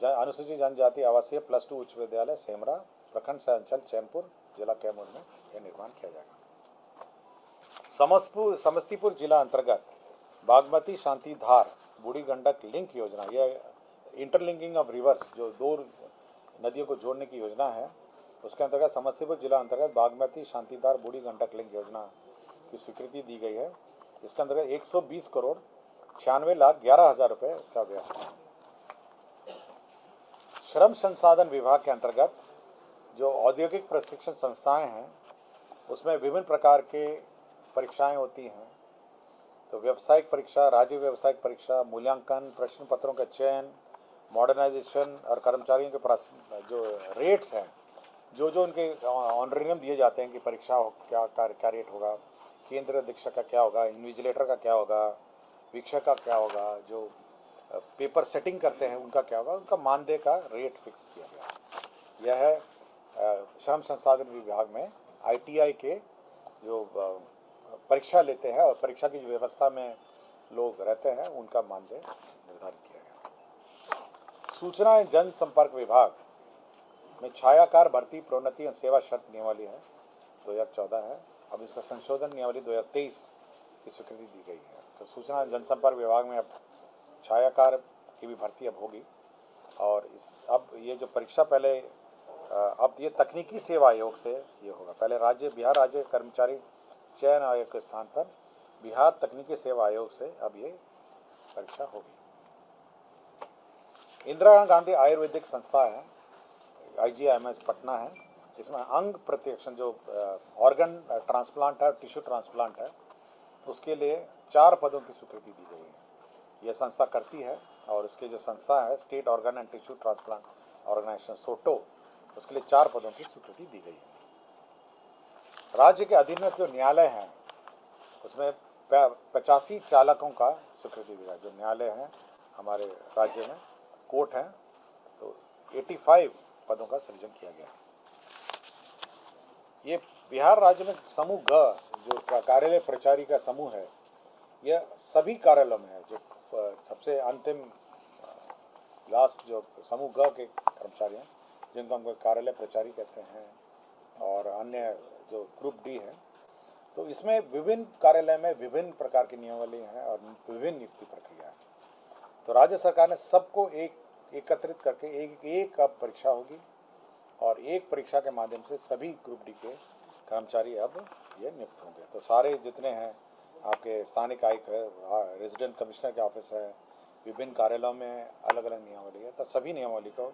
S3: अनुसूचित जनजाति आवासीय +2 उच्च विद्यालय सेमरा प्रखंड से अंचल चैनपुर जिला कैमूर में यह निर्माण किया जाएगा। समस्तीपुर जिला अंतर्गत बागमती शांति धार बूढ़ी गंडक लिंक योजना, यह इंटरलिंकिंग ऑफ रिवर्स, जो 2 नदियों को जोड़ने की योजना है, उसके अंतर्गत समस्तीपुर जिला अंतर्गत बागमती शांतिधार बूढ़ी गंडक लिंक योजना की स्वीकृति दी गई है। इसके अंतर्गत 120,96,11,000 रुपये का व्यय। श्रम संसाधन विभाग के अंतर्गत जो औद्योगिक प्रशिक्षण संस्थाएं हैं उसमें विभिन्न प्रकार के परीक्षाएं होती हैं। तो व्यावसायिक परीक्षा, राज्य व्यावसायिक परीक्षा, मूल्यांकन, प्रश्न पत्रों का चयन, मॉडर्नाइजेशन और कर्मचारियों के जो रेट्स हैं, जो उनके ऑनरेरियम दिए जाते हैं कि परीक्षा क्या रेट होगा, केंद्र अधीक्षक का क्या होगा, इन्विजिलेटर का क्या होगा, वीक्षक का क्या होगा, जो पेपर सेटिंग करते हैं उनका क्या होगा, उनका मानदेय का रेट फिक्स किया गया। यह है श्रम संसाधन विभाग में ITI के जो परीक्षा लेते हैं और परीक्षा की जो व्यवस्था में लोग रहते हैं उनका मानदेय निर्धारित किया गया। सूचना एवं जनसंपर्क विभाग में छायाकार भर्ती प्रोन्नति एवं सेवा शर्त नियमावली है 2014 है। अब इसका संशोधन नियमावली 2023 की स्वीकृति दी गई है। तो सूचना एवं जनसंपर्क विभाग में अब छायाकार की भी भर्ती अब होगी। और अब ये जो परीक्षा पहले अब ये तकनीकी सेवा आयोग से ये होगा। पहले बिहार राज्य कर्मचारी चयन आयोग के स्थान पर बिहार तकनीकी सेवा आयोग से अब ये परीक्षा होगी। इंदिरा गांधी आयुर्वेदिक संस्था है, IGIMS पटना है। इसमें अंग प्रतिरक्षण जो ऑर्गन ट्रांसप्लांट है, टिश्यू ट्रांसप्लांट है, उसके लिए 4 पदों की स्वीकृति दी गई है। यह संस्था करती है और उसकी जो संस्था है state organ and tissue transplant organisation SOTTO, उसके लिए 4 पदों की स्वीकृति दी गई है। राज्य के अधीनस्थ जो न्यायालय हैं उसमें 85 चालकों का स्वीकृति दी गई। जो न्यायालय हैं हमारे राज्य में कोर्ट हैं, तो 85 पदों का सृजन किया गया। ये बिहार राज्य में समूह ग जो कार्यालय प्रचारी का समूह है, यह सभी कार्यालयों में है। जो सबसे अंतिम लास्ट जो समूह ग के कर्मचारी हैं जिनको हम कार्यालय प्रचारी कहते हैं, और अन्य जो ग्रुप D है, तो इसमें विभिन्न कार्यालय में विभिन्न प्रकार की नियमावली हैं और विभिन्न नियुक्ति प्रक्रिया है। तो राज्य सरकार ने सबको एक एकत्रित करके एक अब परीक्षा होगी और एक परीक्षा के माध्यम से सभी ग्रुप डी के कर्मचारी अब ये नियुक्त होंगे। तो सारे जितने हैं आपके स्थानिक आयुक्त है, रेजिडेंट कमिश्नर के ऑफिस है, विभिन्न कार्यालयों में अलग अलग नियमावली है, तो सभी नियमावली को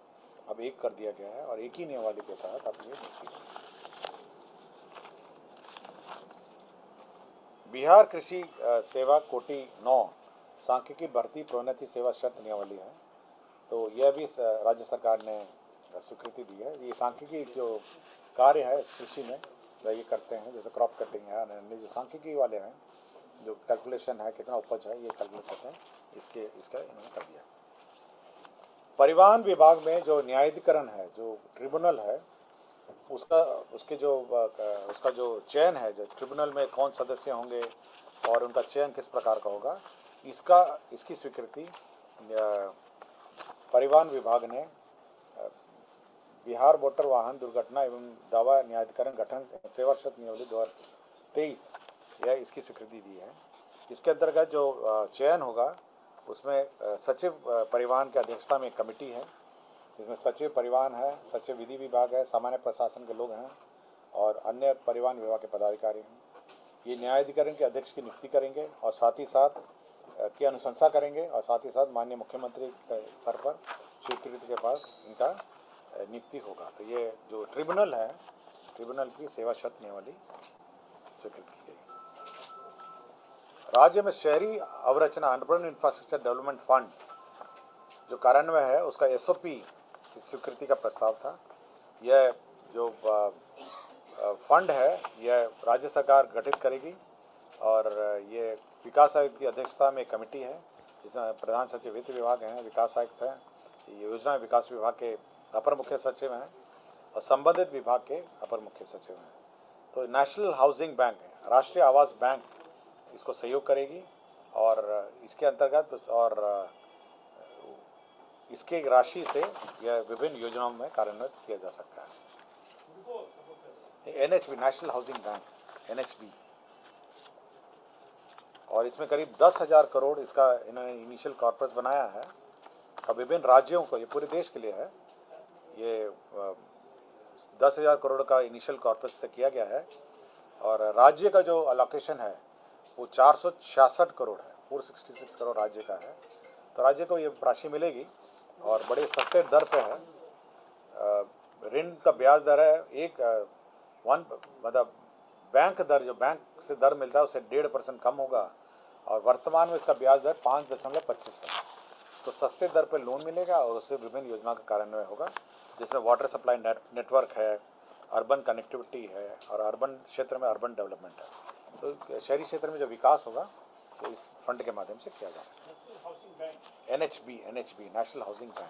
S3: अब एक कर दिया गया है और एक ही नियमावली के तहत अब ये नियुक्ति होगी। बिहार कृषि सेवा कोटि 9 सांख्यिकी भर्ती प्रोन्नति सेवा शर्त नियमावली है, तो यह भी राज्य सरकार ने स्वीकृति दी है। ये सांख्यिकी जो कार्य है इस कृषि में ये करते हैं, जैसे क्रॉप कटिंग है, अन्य जो सांख्यिकी वाले हैं, जो कैलकुलेशन है कितना उपज है ये कैलकुलेट करते हैं, इसका इन्होंने कर दिया। परिवहन विभाग में जो न्यायाधिकरण है, जो ट्रिब्यूनल है, उसका जो चयन है, जो ट्रिब्यूनल में कौन सदस्य होंगे और उनका चयन किस प्रकार का होगा, इसकी स्वीकृति परिवहन विभाग ने बिहार मोटर वाहन दुर्घटना एवं दावा न्यायाधिकरण गठन सेवा शर्त नियमावली 2023 यह इसकी स्वीकृति दी है। इसके अंतर्गत जो चयन होगा उसमें सचिव परिवहन की अध्यक्षता में एक कमेटी है, जिसमें सचिव परिवहन है, सचिव विधि विभाग है, सामान्य प्रशासन के लोग हैं और अन्य परिवहन विभाग के पदाधिकारी हैं। ये न्यायाधिकरण के अध्यक्ष की नियुक्ति करेंगे और साथ ही साथ की अनुशंसा करेंगे और साथ ही साथ माननीय मुख्यमंत्री के स्तर पर स्वीकृति के बाद इनका नियुक्ति होगा। तो ये जो ट्रिब्यूनल है, ट्रिब्यूनल की सेवा शर्त नियमावली स्वीकृत की गई। राज्य में शहरी अवरचना अर्बन इंफ्रास्ट्रक्चर डेवलपमेंट फंड जो कार्यान्वयन है उसका एसओपी की स्वीकृति का प्रस्ताव था। यह जो फंड है यह राज्य सरकार गठित करेगी और ये विकास आयुक्त की अध्यक्षता में एक कमेटी है, जिसमें प्रधान सचिव वित्त विभाग हैं, विकास आयुक्त हैं, योजना विकास विभाग के अपर मुख्य सचिव हैं और संबंधित विभाग के अपर मुख्य सचिव हैं। तो नेशनल हाउसिंग बैंक है, राष्ट्रीय आवास बैंक इसको सहयोग करेगी और इसके अंतर्गत और इसके राशि से यह विभिन्न योजनाओं में कार्यान्वित किया जा सकता है। NHB, national housing bank, NHB, और इसमें करीब 10,000 करोड़ इसका इन्होंने इनिशियल कॉर्पस बनाया है और विभिन्न राज्यों को, ये पूरे देश के लिए है, ये 10,000 करोड़ का इनिशियल कॉर्पस से किया गया है और राज्य का जो अलोकेशन है वो 466 करोड़ है, 466 करोड़ राज्य का है। तो राज्य को ये राशि मिलेगी और बड़े सस्ते दर पे है। ऋण का ब्याज दर है मतलब बैंक दर, जो बैंक से दर मिलता है उससे 1.5% कम होगा और वर्तमान में इसका ब्याज दर 5.25 है। तो सस्ते दर पर लोन मिलेगा और उससे विभिन्न योजना का कार्यान्वयन होगा, जिसमें वाटर सप्लाई नेटवर्क है, अर्बन कनेक्टिविटी है और अर्बन क्षेत्र में अर्बन डेवलपमेंट है। तो शहरी क्षेत्र में जो विकास होगा तो इस फंड के माध्यम से किया जा सकता है। NHB, national housing bank.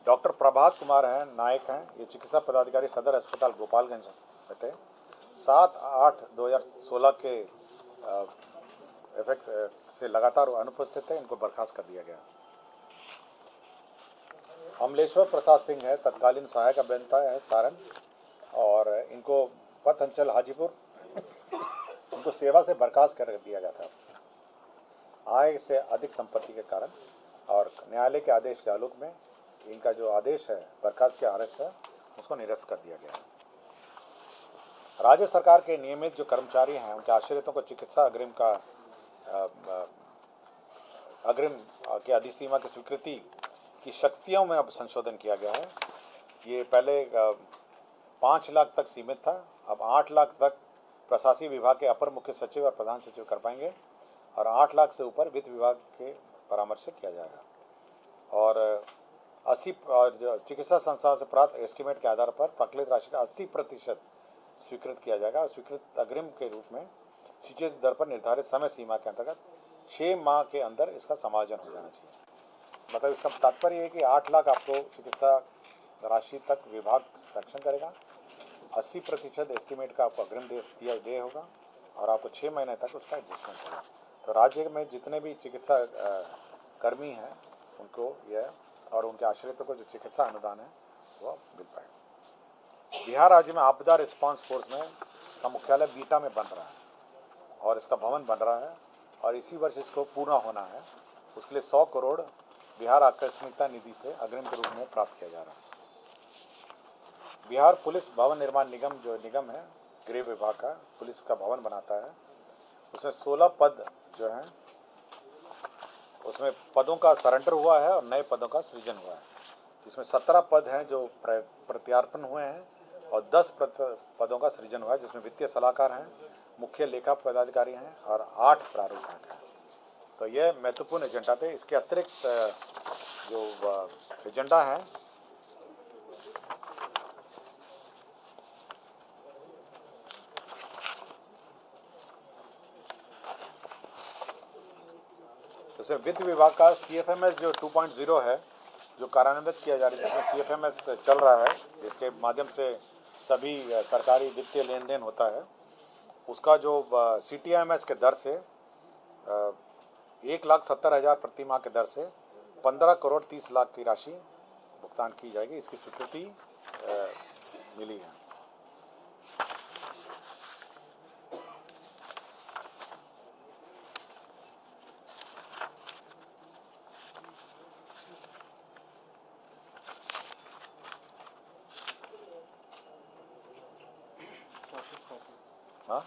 S3: Doctor Prabhat Kumar हैं, नायक हैं, ये चिकित्सा पदाधिकारी सदर अस्पताल गोपालगंज रहते हैं। 7/8/2016 के इफेक्ट से लगातार अनुपस्थित है, इनको बर्खास्त कर दिया गया। अमलेश्वर प्रसाद सिंह है, तत्कालीन सहायक अभियंता है सारण, और इनको पथ अंचल हाजीपुर इनको सेवा से बर्खास्त कर दिया गया था आय से अधिक संपत्ति के कारण, और न्यायालय के आदेश के आलोक में इनका जो आदेश है बर्खास्त के आदेश है उसको निरस्त कर दिया गया है। राज्य सरकार के नियमित जो कर्मचारी हैं उनके आश्रितों को चिकित्सा अग्रिम के अधिसीमा की स्वीकृति की शक्तियों में अब संशोधन किया गया है। ये पहले 5 लाख तक सीमित था, अब 8 लाख तक प्रशासनिक विभाग के अपर मुख्य सचिव और प्रधान सचिव कर पाएंगे और 8 लाख से ऊपर वित्त विभाग के परामर्श से किया जाएगा। और 80 चिकित्सा संस्थान से प्राप्त एस्टीमेट के आधार पर प्रकलित राशि का 80% स्वीकृत किया जाएगा और स्वीकृत अग्रिम के रूप में सीजीएच दर पर निर्धारित समय सीमा के अंतर्गत 6 माह के अंदर इसका समायोजन हो जाना चाहिए। मतलब इसका तात्पर्य है कि 8 लाख आपको चिकित्सा राशि तक विभाग सक्षम करेगा, 80% एस्टीमेट का आपको अग्रिम दे होगा और आपको 6 महीने तक उसका एडजस्टमेंट होगा। तो राज्य में जितने भी चिकित्सा कर्मी हैं उनको यह और उनके आश्रितों को जो चिकित्सा अनुदान है वो मिल पाएगा। बिहार राज्य में आपदा रिस्पांस फोर्स में का मुख्यालय बीटा में बन रहा है और इसका भवन बन रहा है और इसी वर्ष इसको पूर्ण होना है। उसके लिए 100 करोड़ बिहार आकस्मिकता निधि से अग्रिम के रूप में प्राप्त किया जा रहा है। बिहार पुलिस भवन निर्माण निगम जो निगम है, गृह विभाग का पुलिस का भवन बनाता है, उसमें 16 पद जो हैं उसमें पदों का सरेंडर हुआ है और नए पदों का सृजन हुआ है। इसमें 17 पद हैं जो प्रत्यार्पण हुए हैं और 10 पदों का सृजन हुआ है, जिसमें वित्तीय सलाहकार हैं, मुख्य लेखा पदाधिकारी हैं और 8 प्रारूप हैं। तो ये महत्वपूर्ण एजेंडा थे। इसके अतिरिक्त जो एजेंडा है जैसे वित्त विभाग का CFMS जो 2.0 है जो कार्यान्वित किया जा रहा है, जिसमें CFMS चल रहा है, जिसके माध्यम से सभी सरकारी वित्तीय लेन देन होता है, उसका जो CTMS के दर से 1,70,000 प्रति माह के दर से 15,30,00,000 की राशि भुगतान की जाएगी। इसकी स्वीकृति मिली है। हाँ,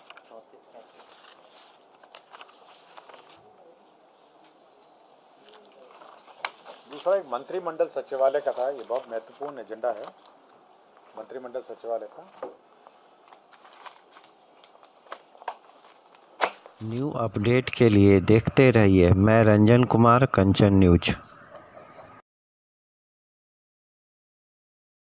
S3: दूसरा एक मंत्रिमंडल सचिवालय का था। ये बहुत महत्वपूर्ण एजेंडा है मंत्रिमंडल सचिवालय का।
S2: न्यू अपडेट के लिए देखते रहिए मैं रंजन कुमार कंचन न्यूज।